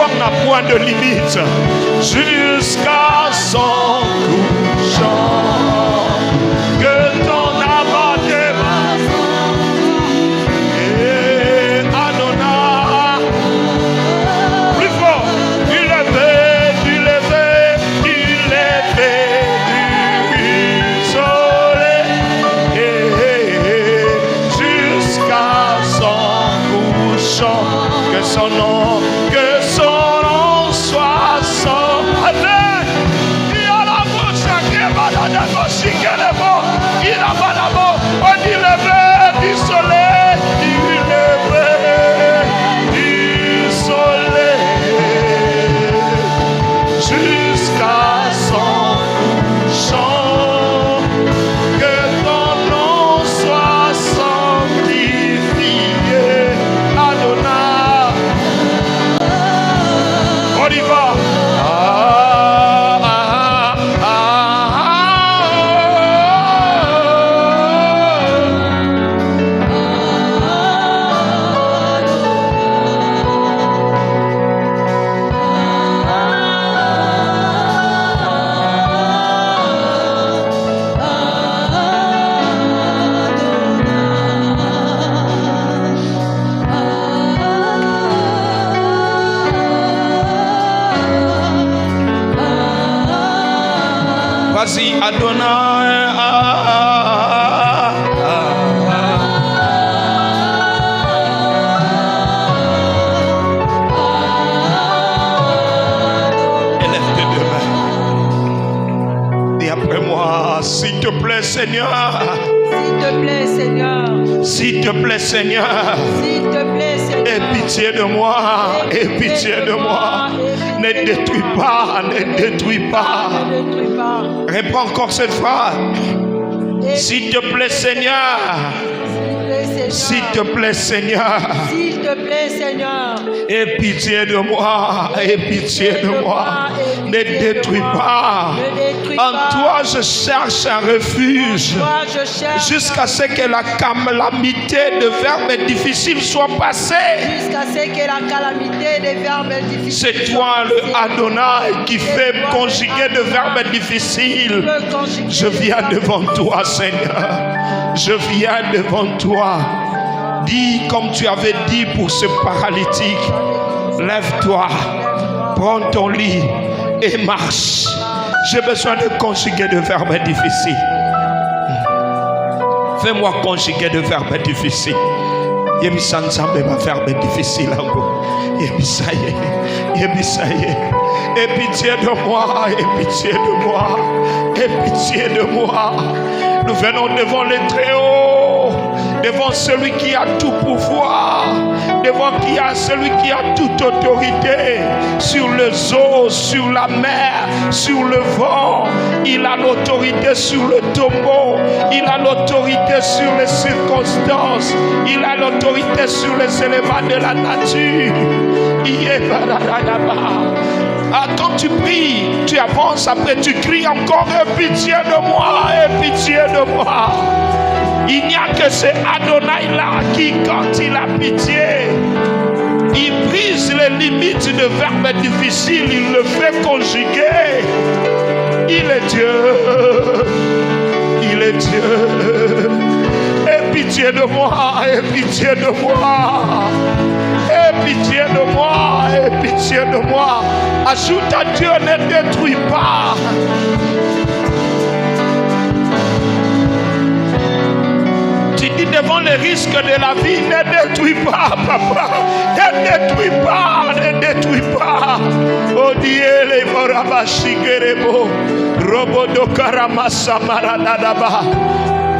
espoir n'a point de limite. Jusqu'à son couchant, que ton âme dépasse. Et Adonai, plus fort, tu lèves du soleil, jusqu'à son couchant, que son nom soit son. On dit lever du soleil, du soleil, jusqu'à son couchant, que ton nom soit sanctifié, Adonai. On y va. Vas-y, Adonai. Élève tes deux mains. Dis après moi, s'il te plaît, Seigneur. S'il te plaît, Seigneur. S'il te plaît, Seigneur. S'il te plaît, Seigneur. Aie pitié de moi. Aie pitié de moi. Ne détruis pas, ne détruis pas. Réponds encore cette phrase. S'il te plaît, Seigneur. S'il te plaît, Seigneur. S'il te plaît, Seigneur. Aie pitié de moi. Aie pitié de moi. Ne détruis pas. En toi, je cherche un refuge. Jusqu'à ce que la calamité de verbes difficiles soit passée. Jusqu'à ce que la calamité des verbes difficiles. C'est toi le Adonai qui fait conjuguer de verbes difficiles. Je viens devant toi, Seigneur. Je viens devant toi. Dis comme tu avais dit pour ce paralytique. Lève-toi, prends ton lit et marche. J'ai besoin de conjuguer de verbes difficiles. Fais-moi conjuguer de verbes difficiles. Yemisanzambe ma verbe difficile encore. Yemisaye. Aie pitié de moi, aie pitié de moi, aie pitié de moi. Nous venons devant le Très-Haut, devant celui qui a tout pouvoir, devant celui qui a toute autorité sur les eaux, sur la mer, sur le vent. Il a l'autorité sur le tombeau, il a l'autorité sur les circonstances, il a l'autorité sur les éléments de la nature. Quand tu pries, tu avances, après tu cries encore, aie pitié de moi, aie pitié de moi. Il n'y a que ce Adonai-là qui, quand il a pitié, il brise les limites de verbes difficiles, il le fait conjuguer. Il est Dieu, il est Dieu. Aie pitié de moi, aie pitié de moi. Aie pitié de moi, aie pitié de moi. Ajoute à Dieu, ne détruis pas. Tu dis devant les risques de la vie, ne détruis pas, papa. Ne détruis pas, ne détruis pas. Oh Dieu, les Morabashigerebo, Robodo Karamasamarada.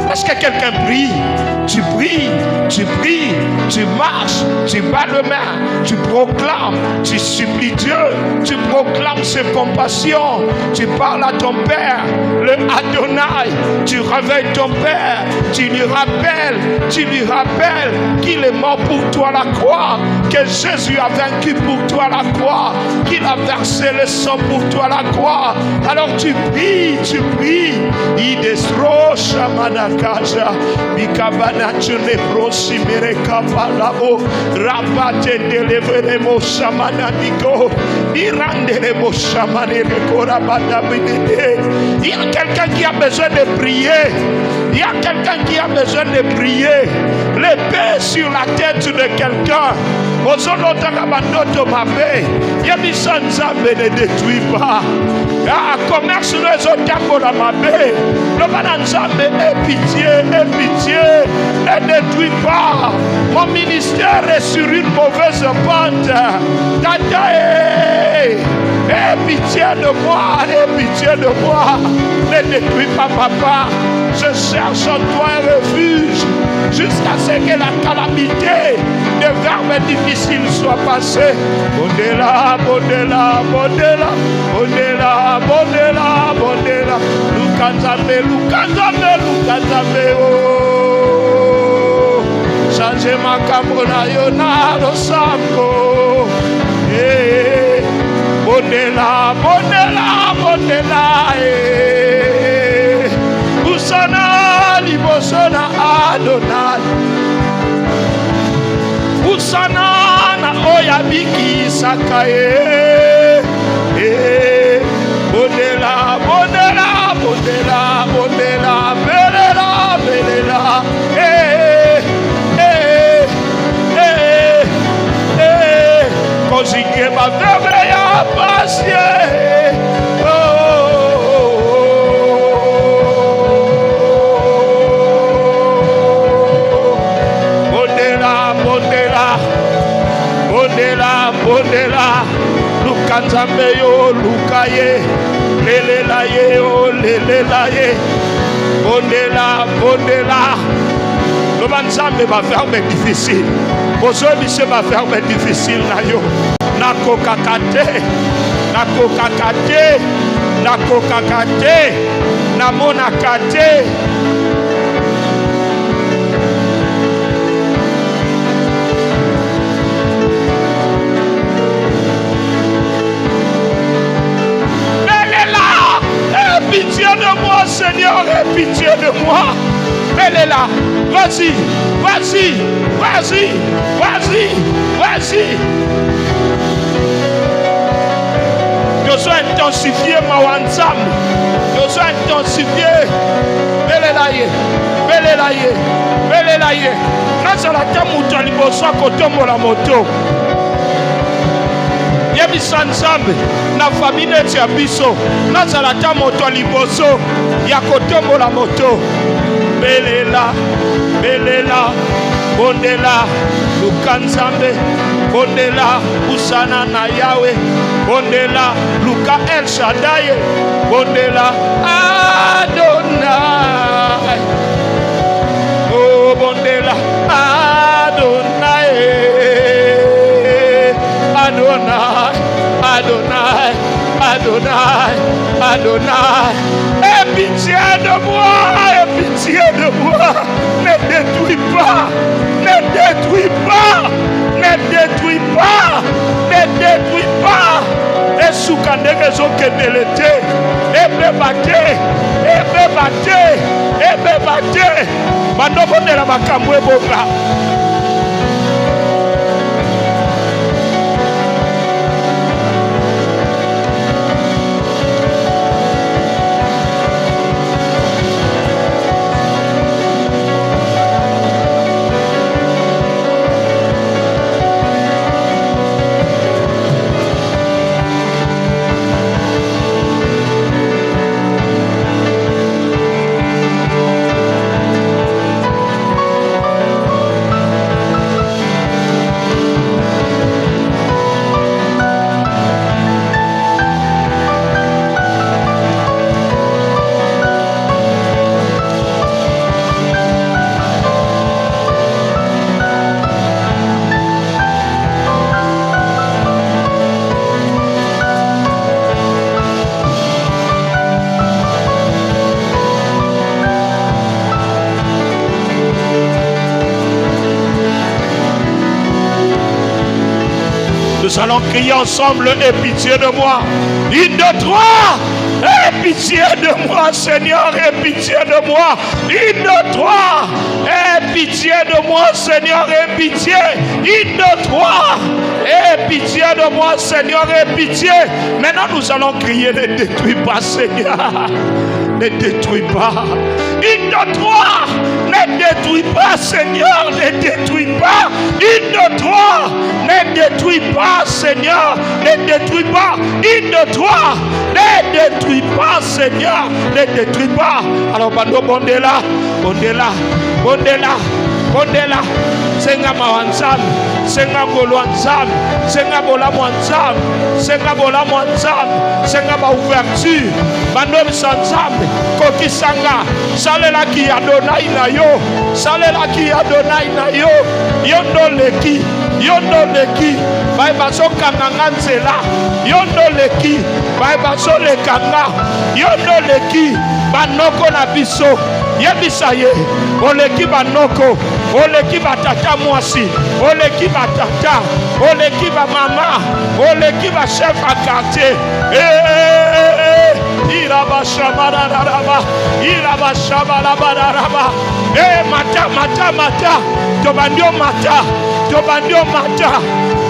Parce que quelqu'un prie, tu pries, tu pries, tu marches, tu bats le main, tu proclames, tu supplies Dieu, tu proclames ses compassions, tu parles à ton Père, le Adonai, tu réveilles ton Père, tu lui rappelles qu'il est mort pour toi à la croix, que Jésus a vaincu pour toi à la croix, qu'il a versé le sang pour toi à la croix. Alors tu pries, il destroche Manada. Kaja, Bikabana Chunebrosi Merekapalao, Rabate Deleveremo Shamananiko, Iranderemo Shamanekora Badabide. Il y a quelqu'un qui a besoin de prier. Il y a quelqu'un qui a besoin de prier. L'épée sur la tête de quelqu'un. Ne détruit pas. Commerce les autres pour la mabé. Le bananzambe aie pitié, ne détruit pas. Mon ministère est sur une mauvaise pente. Tata, aie pitié de moi, ne détruis pas papa. Je cherche en toi un refuge jusqu'à ce que la calamité de verbes difficiles soit passée. Bondela. Lukanzame, oh. Change ma camona yonaro samko. Bondela. Usana libosona Adonai. Usana na oyabiki sakaye. Bondela. Consigue ma verbe ya passie. Bondela. Lukanzambe yo lukaye. Lelela ye. Bondela. Le banzambe va faire difficile. Aujourd'hui, c'est va faire difficile na yo. Nako kakate. Namona kate. Pitié de moi, Seigneur, aie pitié de moi. Elle est là. Vas-y. Je dois intensifier ma wansam. Je dois intensifier. Belelaye. Nazala tamuta liboso kotombo la moto. Yebisa nzambe na famille neti ya biso nazala ta moto liboso ya kotombola moto. Belela. Bondela lukanzambe. Bondela usana na Yawe. Bondela luka El Shaddai. Bondela Adonai. Oh bondela Adonai. Aie pitié de moi. Ne détruis pas. Et soukandeke zokenelete. Ebe bate. Manoko de la makambo ebonga. Nous allons crier ensemble, aie pitié de moi. 1, 2, 3. Aie pitié de moi, Seigneur, aie pitié de moi. Une de toi. Aie pitié de moi, Seigneur, aie pitié. Une de toi. Aie pitié de moi, Seigneur, aie pitié. Maintenant, nous allons crier, ne détruis pas, Seigneur. Ne détruis pas. Une de toi. Ne détruis pas, Seigneur, ne détruis pas. Une de toi. Ne détruis pas, Seigneur, ne détruis pas. Une de toi. Ne détruis pas, Seigneur, ne détruis pas. Alors, bando bondela, bondela, bondela, bondela. Senga mawanzam, senga golwanzam, senga bola mwanzam, senga bola mwanzam, senga ba ouverture, bando sanzam, koki sanga, salela ki Adonai na yo, salela ki Adonai na yo, yondo leki, yondo leki, bai baso kanganga nzela, yondo leki, bai baso lekanga, yondo leki, banoko na biso. Yebisa ye, oleki banoko, oleki batata mwasi, oleki batata, oleki ba mama, oleki ba chef à quartier. Iraba shabara raba, iraba shabara raba. Mata mata mata, tobandio mata, tobandio mata.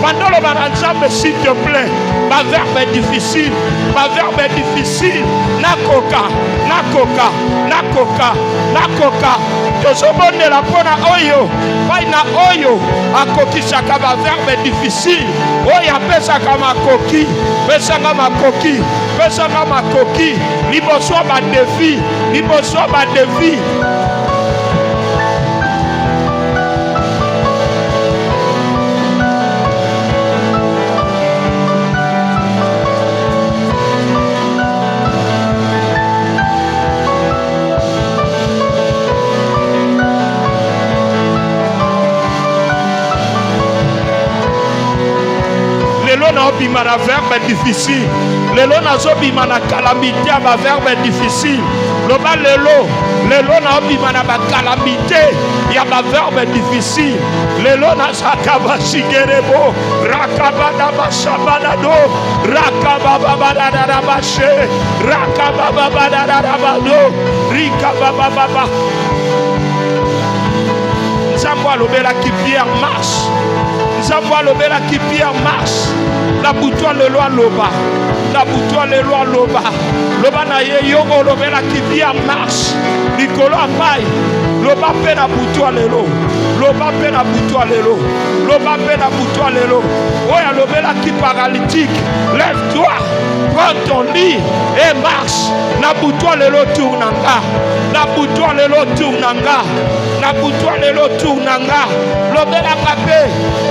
Pendant le baranzambe, s'il te plaît, ma verbe est difficile, ma verbe est difficile. Nakoka, nakoka, nakoka, nakoka. Tozobonde la pona oyo, paina oyo, akoki chaka ma verbe est difficile. Oya pesa kama koki, pesa kama koki, pesa kama koki. Liboswa ba défi, liboswa ba défi. Bima na verbe difficile. Lelo na zo bima na calamité ma verbe difficile. Loba lelo na bima na ba calamité ya ba verbe difficile. Lelo na sakaba shigerebo rakabada bashabalado rakababa da bashe rakababa da bado rikababa Nzambo alobela ki Pierre marche. Nzambo alobela ki Pierre marche. La boutoua le loi loba. La boutoua le loi loba. Loba na ye yongo lobela ki Pierre marche. Nikolo apai. Loba pe na boutoua lelo. Loba pe na boutoua lelo. Loba pe na boutoua lelo. Oya lobela ki paralytique. Lève-toi. Prends ton lit et marche. Na boutoua lelo tournanga. Na boutoua lelo tournanga. Na boutoua lelo tournanga. Lobela kape.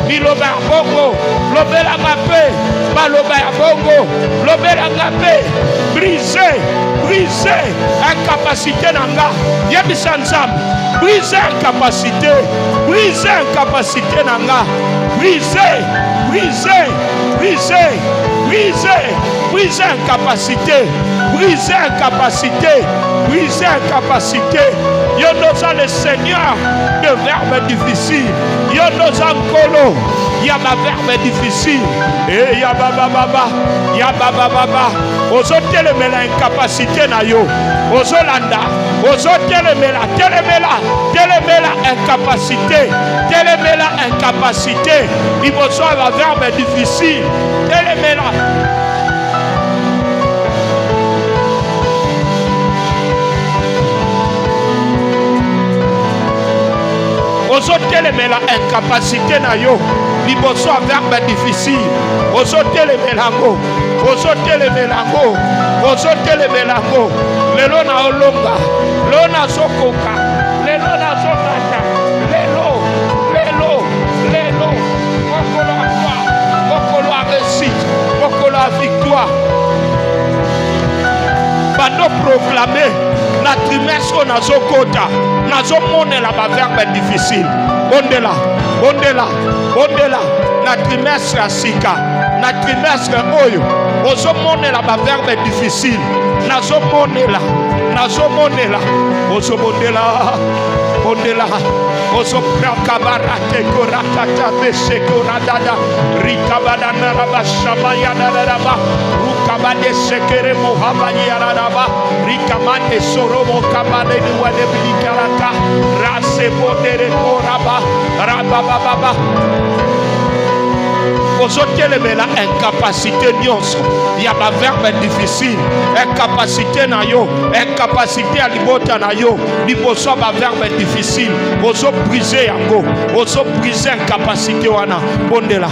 Ni loba bongo. Lobela kape. Ba loba bongo. Lobela kape. Briser. Briser. Incapacité nanga. Yebisa nzambe. Briser incapacité. Briser incapacité nanga. Briser. Briser. Briser. Briser. Briser incapacité. Briser incapacité. Briser incapacité. Yonoza le Seigneur de verbes difficiles. Yonoza nkolo. Ya ma verbe difficile. Et ya baba baba. Ya baba baba. Ozo telemela incapacité na yo. Ozo landa. Ozo telemela. Telemela. Telemela incapacité. Telemela incapacité. Il faut soit la verbe difficile. Telemela. Ozo telemela incapacité na yo. Liboso a verbe difficile. Ozo telemela ngo. Ozo telemela ngo. Ozo telemela ngo. Lelo na olonga. Lelo na sokoka. Lelo na sokata. Lelo. Lelo. Lelo. Mokolo a foi. Mokolo a réussite. Mokolo a victoire. Bando proclamer. Na trimestre na zokota. Na zomone la ba verbe difficile. Bondela. Bondela. Bondela. Na trimestre a sika. Na trimestre oyo. Ozomone la ba verbe difficile. Na zomone la. Na zomone la. Ozomone la. bondela. Ozo prakabarate koratata bese koradada. Rikabada naraba shamaya naraba. Rukabade sekere mohabani yaraba. Rikamande soromo kabade nuade bilikarata. Rase bodere koraba. Rabababa. Vous avez la incapacité nyonso. Il y a un verbe difficile. Incapacité na yo, incapacité à libota na yo. Liboso ba verbe difficile. Vous avez brisé yango. Vous avez brisé incapacité wana. Bondela,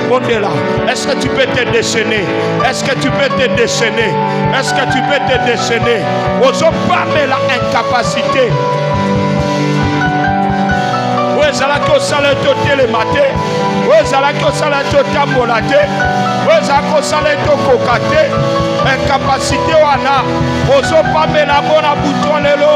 bondela. Est-ce que tu peux te déchaîner? Est-ce que tu peux te déchaîner? Est-ce que tu peux te déchaîner? Vous avez pas la incapacité. Ezalaki osala eto telema te, ezalaki osala eto tambola te, ezalaki osala eto koka te, incapacité wana ozopamela bona buto lelo.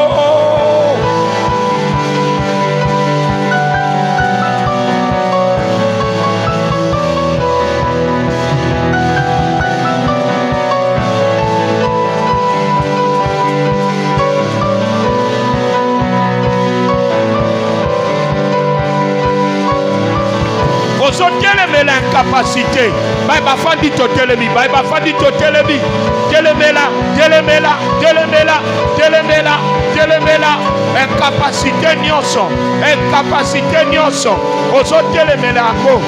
Ozoteleme l'incapacité. Baiba fandi totelemi, baiba fandi totelemi. Telemela, telemela, telemela, telemela, telemela. Incapacité nyonso, incapacité nyonso. Ozotelemela ako.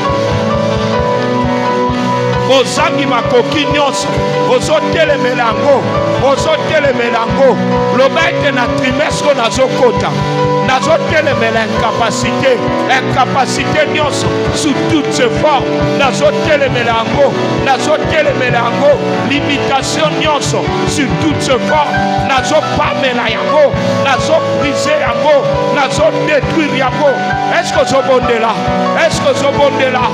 Ozangi makoki nyonso. Ozotelemela ngo, ozotelemela ngo. Loba ete na trimestre nazokota. Nazotelemela incapacité, incapacité nyonso sous toutes ses formes. Nazotelemela ngo, nazotelemela ngo. Limitation nyonso sous toutes ses formes. Nazopamela yango, nazobriser yango, nazodétruire yango. Est-ce que zobondela? Est-ce que zobondela?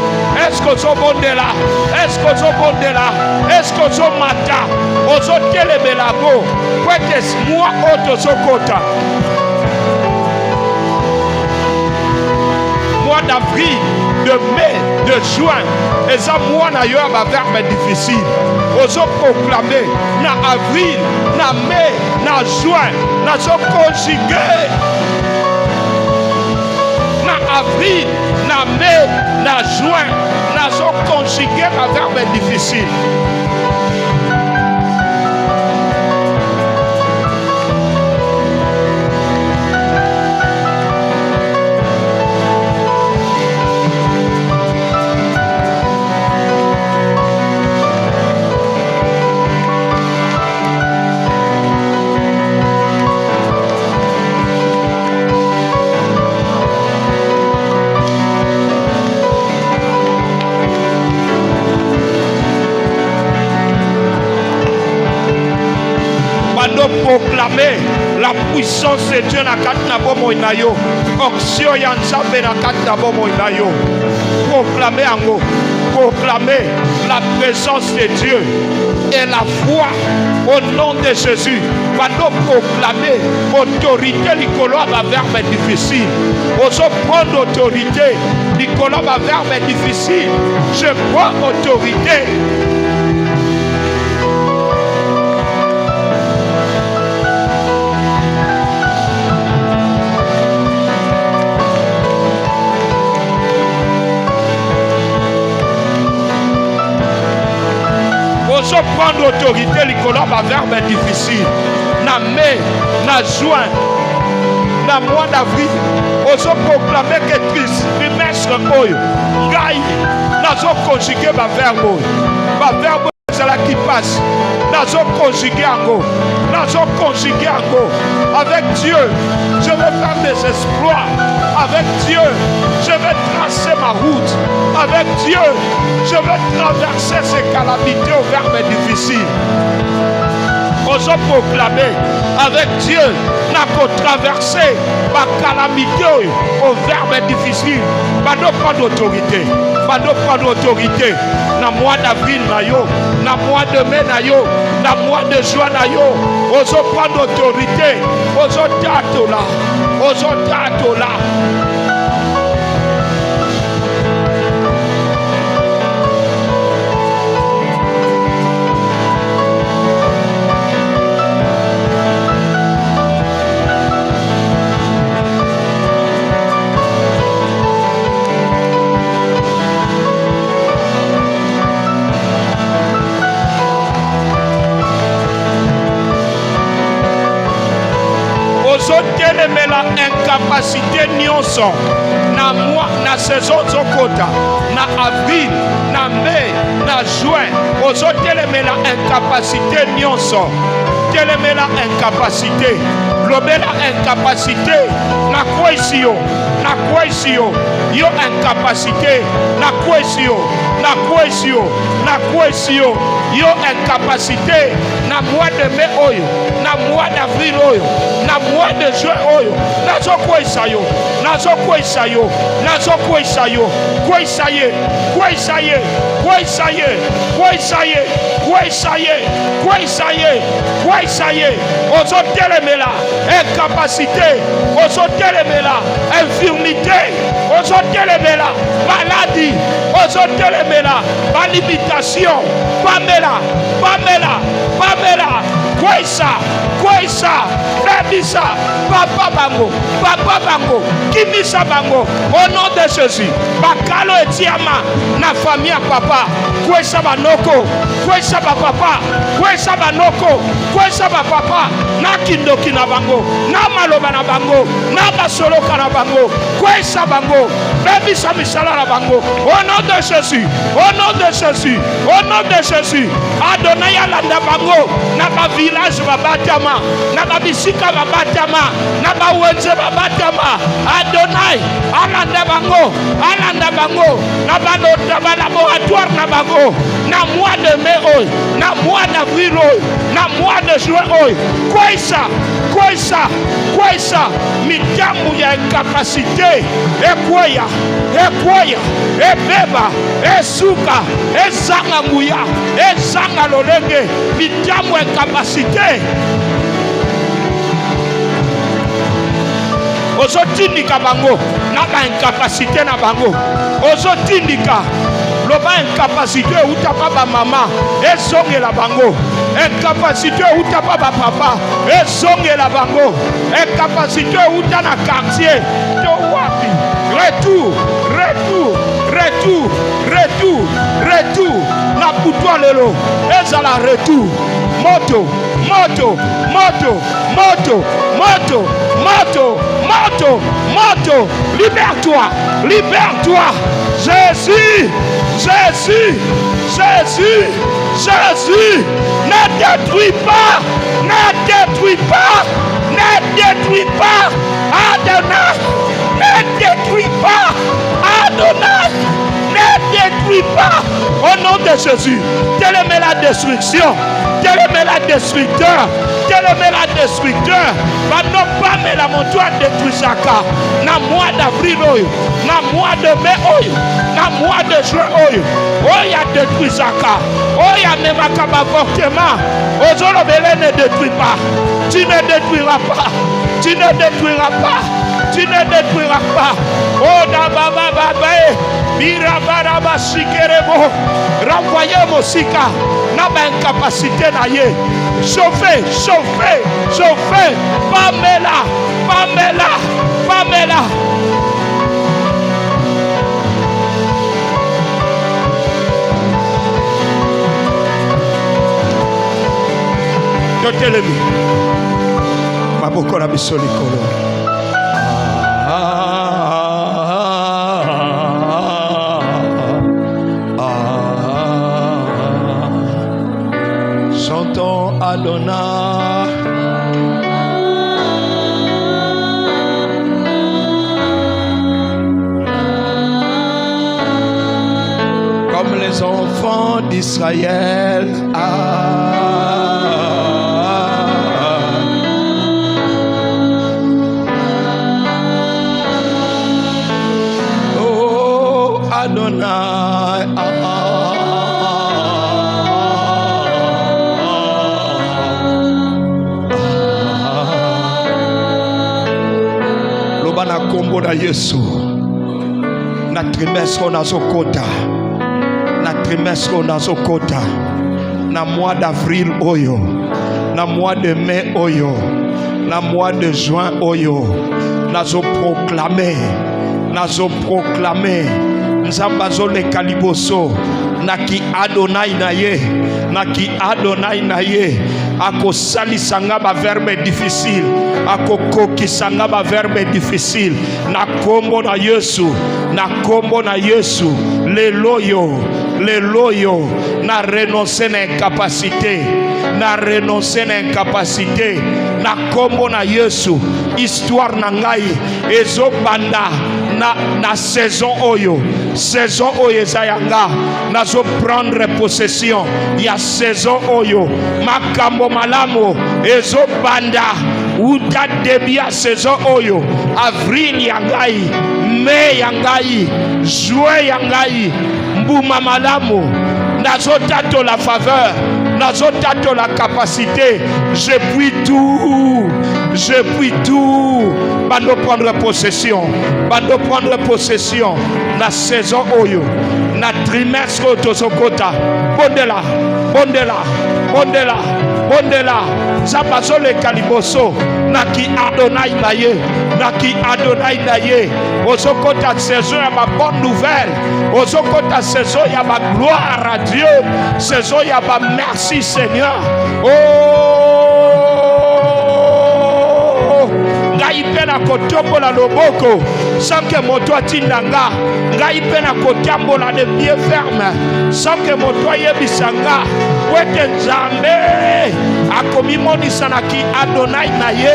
Est-ce que zobondela? Est-ce que zobondela? Est-ce que zomata? Ozotelemela ngo. Kwete moi otozokota. Mois d'avril, de mai, de juin, et ça mois d'ailleurs va verbe difficile. Oso proclamer na avril, na mai, na juin, na so conjuguer. Na avril, na mai, na juin, na so conjuguer va verbe difficile. Proclamer la puissance de Dieu na kati na bomo na yo. Onction ya Nzambe na kati na bomo na yo. Proclamer yango. Proclamer la présence de Dieu et la foi au nom de Jésus. Pando proclamer autorité likolo ba verbe difficile. Oso prendre autorité likolo ba verbe difficile. Je prends autorité. Oso prendre autorité likolo ba verbe difficile. Na mai, na juin, na mois d'avril, oso proclamer que trimestre oyo ngai nazo conjuguer ba verbe cela qui passe. Nazo conjuguer yango, nazo conjuguer yango. Avec Dieu, je vais faire des exploits. Avec Dieu, je vais tracer ma route. Avec Dieu, je vais traverser ces calamités au verbe difficile. Oso proclamer avec Dieu, n'a qu'à traverser ma calamité au verbe difficile. Pas prendre d'autorité. Pas prendre d'autorité. Na mois d'avril na yo, na mois de mai na yo, na mois de juin na yo. Oso prendre d'autorité. Oso tatola. Oso tatola. ozotelemela incapacité nyonso na moi na saison zokota na avril na mai na juin ozotelemela incapacité nyonso telemela incapacité lobela incapacité na kwesi yo yo incapacité na kwesi yo yo incapacité na mois de mai oyo na mois d'avril oyo na mois de juin oyo nazokwesa yo ozotelemela incapacité ozotelemela infirmité ozotelemela maladie ozotelemela limitation pamela kwesa febisa papa bango kimisa bango au nom de Jésus bakalo etiama na famille ya papa kwesa banoko kwesa bapapa kwesa banoko kwesa bapapa na kindoki na bango na maloba na bango na basoloka na bango kwesa bango febisa misala na bango au nom de Jésus Adonai alanda bango na ba village babatama na ba bisika babatama na ba wenze babatama Adonai alanda bango na ba laboratoire na bango na mois de mai oyo na mois d'avril oyo na mois de juin oyo kwesa mitambu ya incapacité ekweya ebeba esuka ezanga nguya ezanga lolenge mitambu ya incapacité ozotindika bango na ba incapacité na bango ozotindika loba incapacité uta pa ba mama ezongela bango incapacité uta pa ba papa ezongela bango incapacité uta na quartier to wapi retour na putwa lelo ezala retour moto libère-toi Jésus ne détruis pas Adonai ne détruis pas au nom de Jésus. Télémé la destruction, télémé la destructeur. Va non pas mais la montoire détruisaka. Na mois d'avril oyo, na mois de mai oyo, na mois de juin oyo. Oya détruisaka. Oya memaka avortement. Ozolo belé ne détruis pas. Tu ne détruiras pas. Oh da baba babae. Mira baraba sikerebo. Renvoyez mon sika. Na ba incapacité na ye. Chauffez. Pamela. Yotelemi. Maboko na bisoli kolo. Chantons Adonai. Comme les enfants d'Israël. Oh Adonai. Na kombo na Yesu na trimestre nazokota na mois d'avril oyo na mois de mai oyo na mois de juin oyo nazoproclamer nzamba azoleka liboso naki Adonai na ye akosalisanga ba verbe difficile, akokokisanga ba verbe difficile. Na kombo na Yesu, na kombo na Yesu, leloyo na renoncer na incapacité, na renoncer na incapacité. Na kombo na Yesu, histoire na ngai ezobanda na saison oyo ezayanga, nazo prendre possession ya saison oyo. Makambo malamu ezobanda uta debia saison oyo. Avril ya ngai, mai ya ngai, juin ya ngai, mbuma malamu, nazo tato la faveur, nazo tato la capacité. Je puis tout, je puis tout. Bando prendre possession, bando prendre possession na saison oyo, na trimestre tozokota. Bondela, bondela, bondela, bondela. Zabazo le kaliboso, na ki Adonai na ye, na ki Adonai na ye. Ozokota saison ya ma bonne nouvelle, ozokota saison ya ma gloire à Dieu, saison ya ma merci Seigneur. Ngai pe na kotombola loboko sans que moto atindanga, ngai pe na kotambola de pied ferme sans que moto yebisanga. Wete Nzambe akomimonisa na ki Adonai na ye,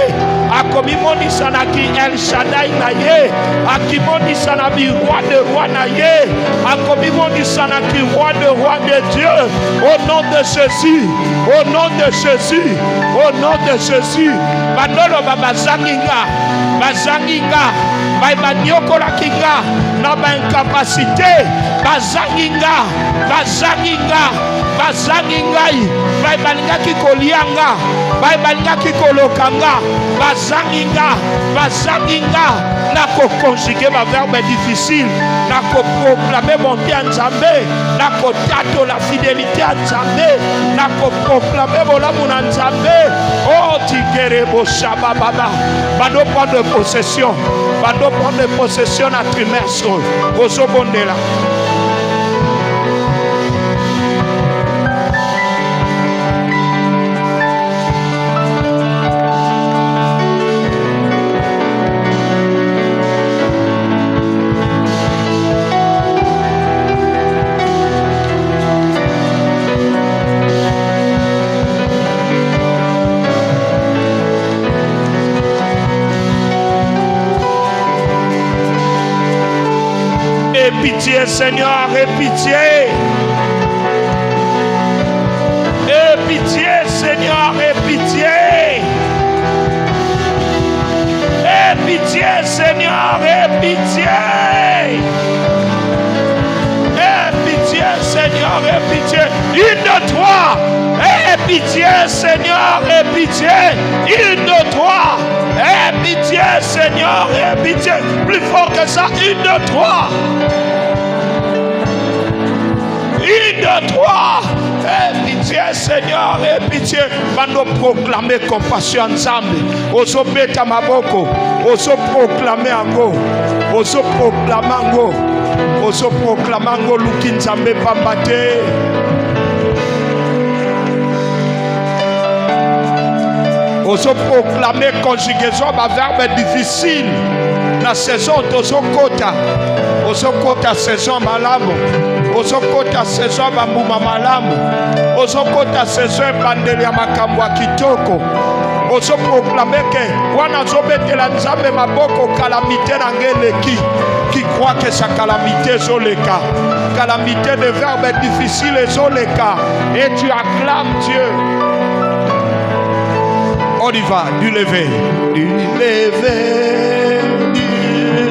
akomimonisa na ki El Shaddai na ye, akimonisa na bi roi de roi na ye, akomimonisa na ki roi de Dieu. Au nom de Jésus, au nom de Jésus, au nom de Jésus. Bandolo babazanginga, bazanginga, babanyokola kinga na ba incapacité, bazanginga, bazanginga, bazangingai, babalingaki kolianga, babalingaki kolokanga, bazanginga, bazanginga. Na ko conjuguer ma verbe difficile, na ko proclamer bonté à Nzambe, na ko tato la fidélité à Nzambe, na ko proclamer bolamu na Nzambe. Oh tigere bo shaba baba, bado prendre possession, bado prendre possession na trimestre ozobondela. Pitié Seigneur, et pitié. Et pitié Seigneur, et pitié. Et pitié Seigneur, et pitié. Et pitié Seigneur, et pitié. Une de toi. Et pitié Seigneur, et pitié. Une de toi. Et pitié Seigneur, et pitié. Plus fort que ça, une de toi. Une de toi, et pitié Seigneur, et pitié. Bando proclamer compassion ensemble. Oso beta maboko, oso proclamer ango, oso proclamango, oso proclamango lukin Nzambe pambate. Oso proclamer conjugaison ba verbe difficile. La saison tozokota, ozokota saison malamu. Ozokota saison bambuma malamu, ozokota saison bandeli ya makambo ya kitoko. Ozoproklame ke wana zobetela Nzambe maboko calamité na ngeleki. Qui croit que sa calamité zoleka, calamité de verbes difficiles zoleka, et tu acclames Dieu. On y va, du lever du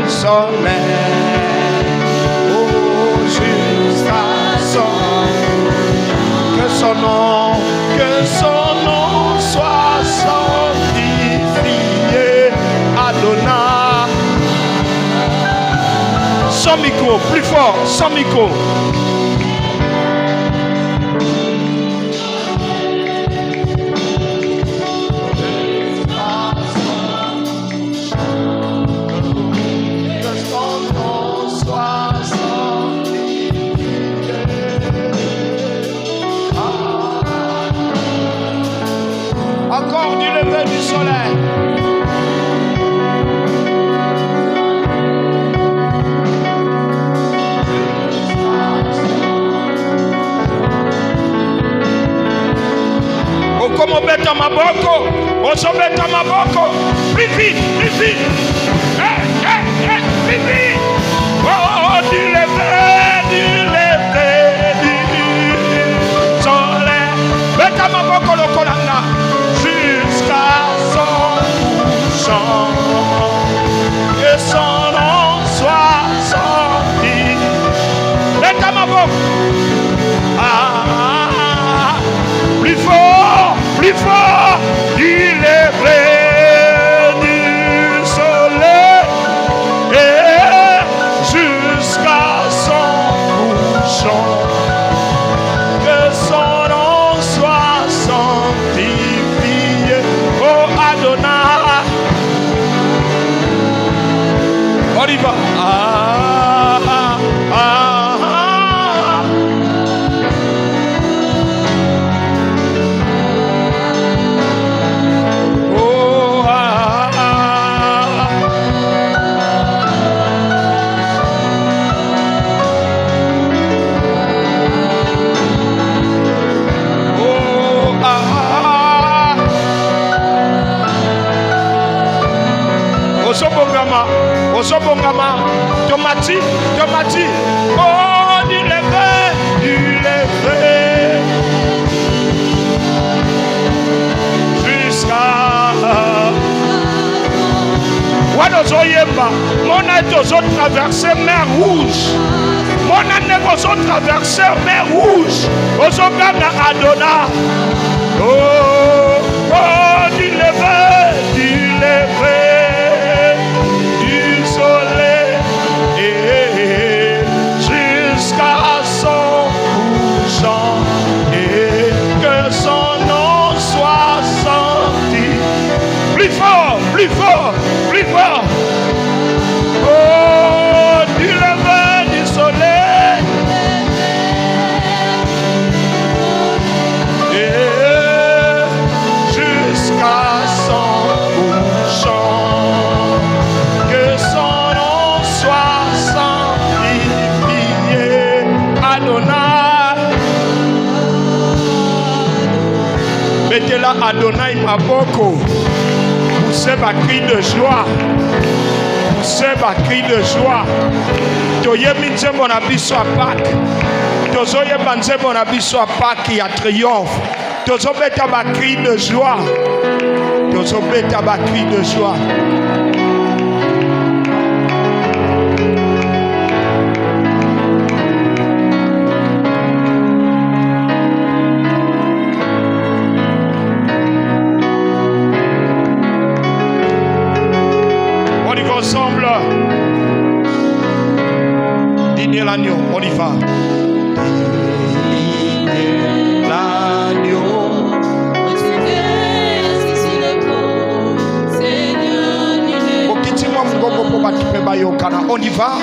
soleil. Que son nom soit sanctifié, Adonai. Sans micro, plus fort, sans micro. encore du lever du soleil. Okomobeta maboko, osobeta maboko, plus vite, plus vite. Plus vite. Oh, du lever du soleil. Beta maboko lokolanga jusqu'à son couchant. Que son nom soit sorti. Beta maboko. Plus fort, il est vrai du soleil et jusqu'à son couchant. Que son nom soit sanctifié. Oh Adonai, on y va. Osobongama, tomati, oh, du lever, jusqu'à Wadozoyemba, mon aide aux autres traverser mer rouge, mon aide aux autres traverser mer rouge, aux Ogana Adona, oh, du lever, jusqu'à son couchant, et que son nom soit senti. Plus fort. Oh, du lever du soleil et jusqu'à son couchant. Que son nom soit sanctifié. Adonai. Mettez-la Adonai Maboko. Poussez ma cri de joie. Toyemi nzembo na biso a Pâques. Tozoyeba nzembo na biso a Pâques ya triomphe. Tozobeta ma cri de joie. Ensemble, digne l'agneau, on y va. Digne l'agneau. On y va.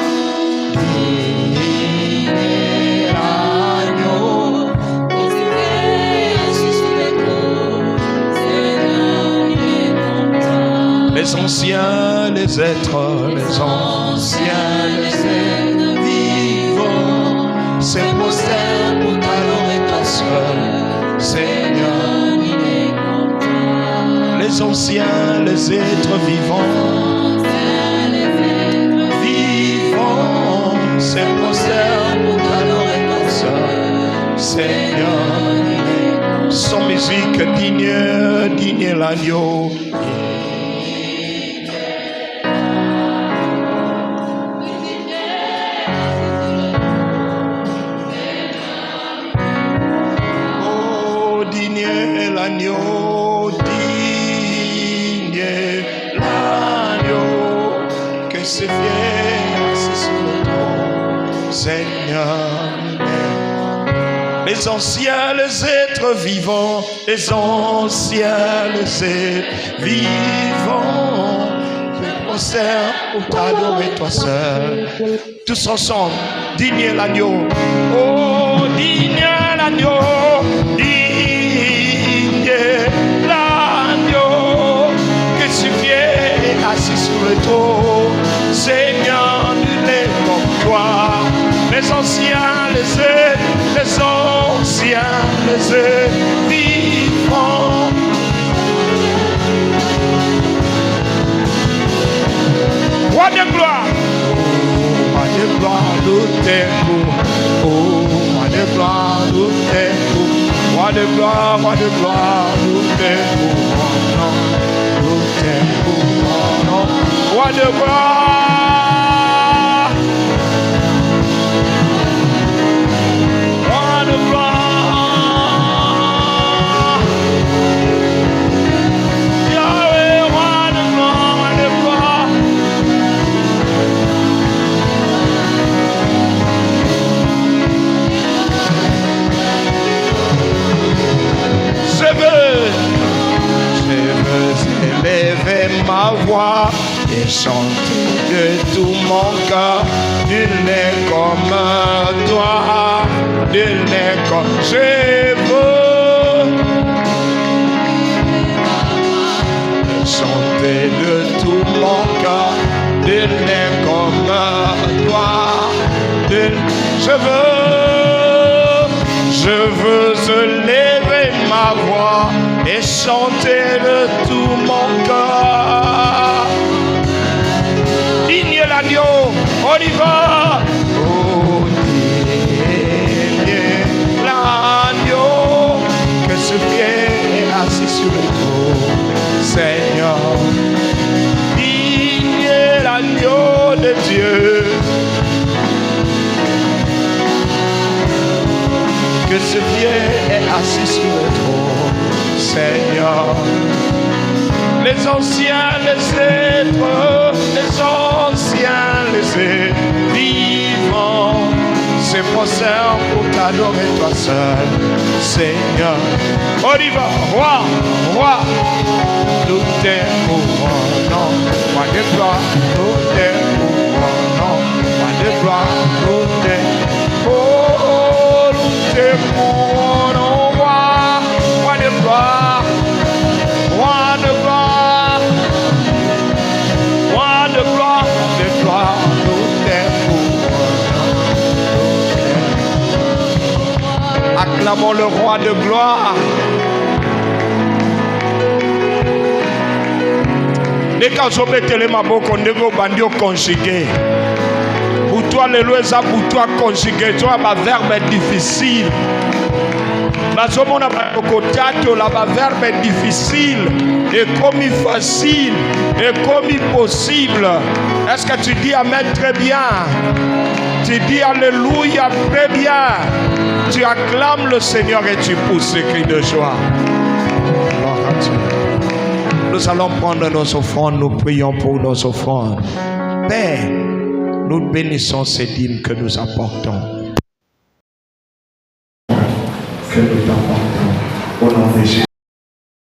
Les anciens, les êtres vivants, se prosternent pour t'adorer toi seul, Seigneur. Les anciens, les êtres vivants, se prosternent pour t'adorer toi seul, Seigneur. Sans musique, digne l'agneau. C'est fier, c'est sur le trône, Seigneur. Les anciens, les êtres vivants, les anciens, les êtres vivants, se prosternent pour t'adorer toi seul. Tous ensemble, digne l'agneau. Oh, digne l'agneau, digne l'agneau. roi de gloire, nous t'écoutons, nous t'écoutons, roi de gloire, roi de gloire, Yahweh, roi de gloire, roi de gloire. Je veux élever ma voix et chanter de tout mon cœur. Nul n'est comme toi, nul n'est comme je veux chanter de tout mon cœur. Nul n'est comme toi, je veux élever ma voix et chanter de tout mon cœur. Digne l'agneau, on y va. Oh, digne l'agneau, que ce pied est assis sur le trône, Seignor. Digne l'agneau de Dieu, que ce pied est assis sur le trône, Seigneur. Les anciens, les êtres, les anciens, les êtres vivants se prosternent pour t'adorer toi seul, Seigneur. On y va, roi, roi, nous t'écoutons, roi de gloire, nous t'écoutons, roi de gloire, nous t'écoutons, roi de gloire, roi de gloire, roi de gloire, de gloire, nous t'écoutons. Acclamons le roi de gloire. Les cas sont les maboko nego bandio conjugué. Pour toi, les lois pour toi conjugué. Toi, ma verbe est difficile. La verbe est difficile et comme facile et comme possible. Est-ce que tu dis Amen très bien? Tu dis Alléluia très bien. Tu acclames le Seigneur et tu pousses ce cri de joie. Nous allons prendre nos offrandes, nous prions pour nos offrandes. Père, nous bénissons ces dîmes que nous apportons. Que nous t'apportons au nom de Jésus.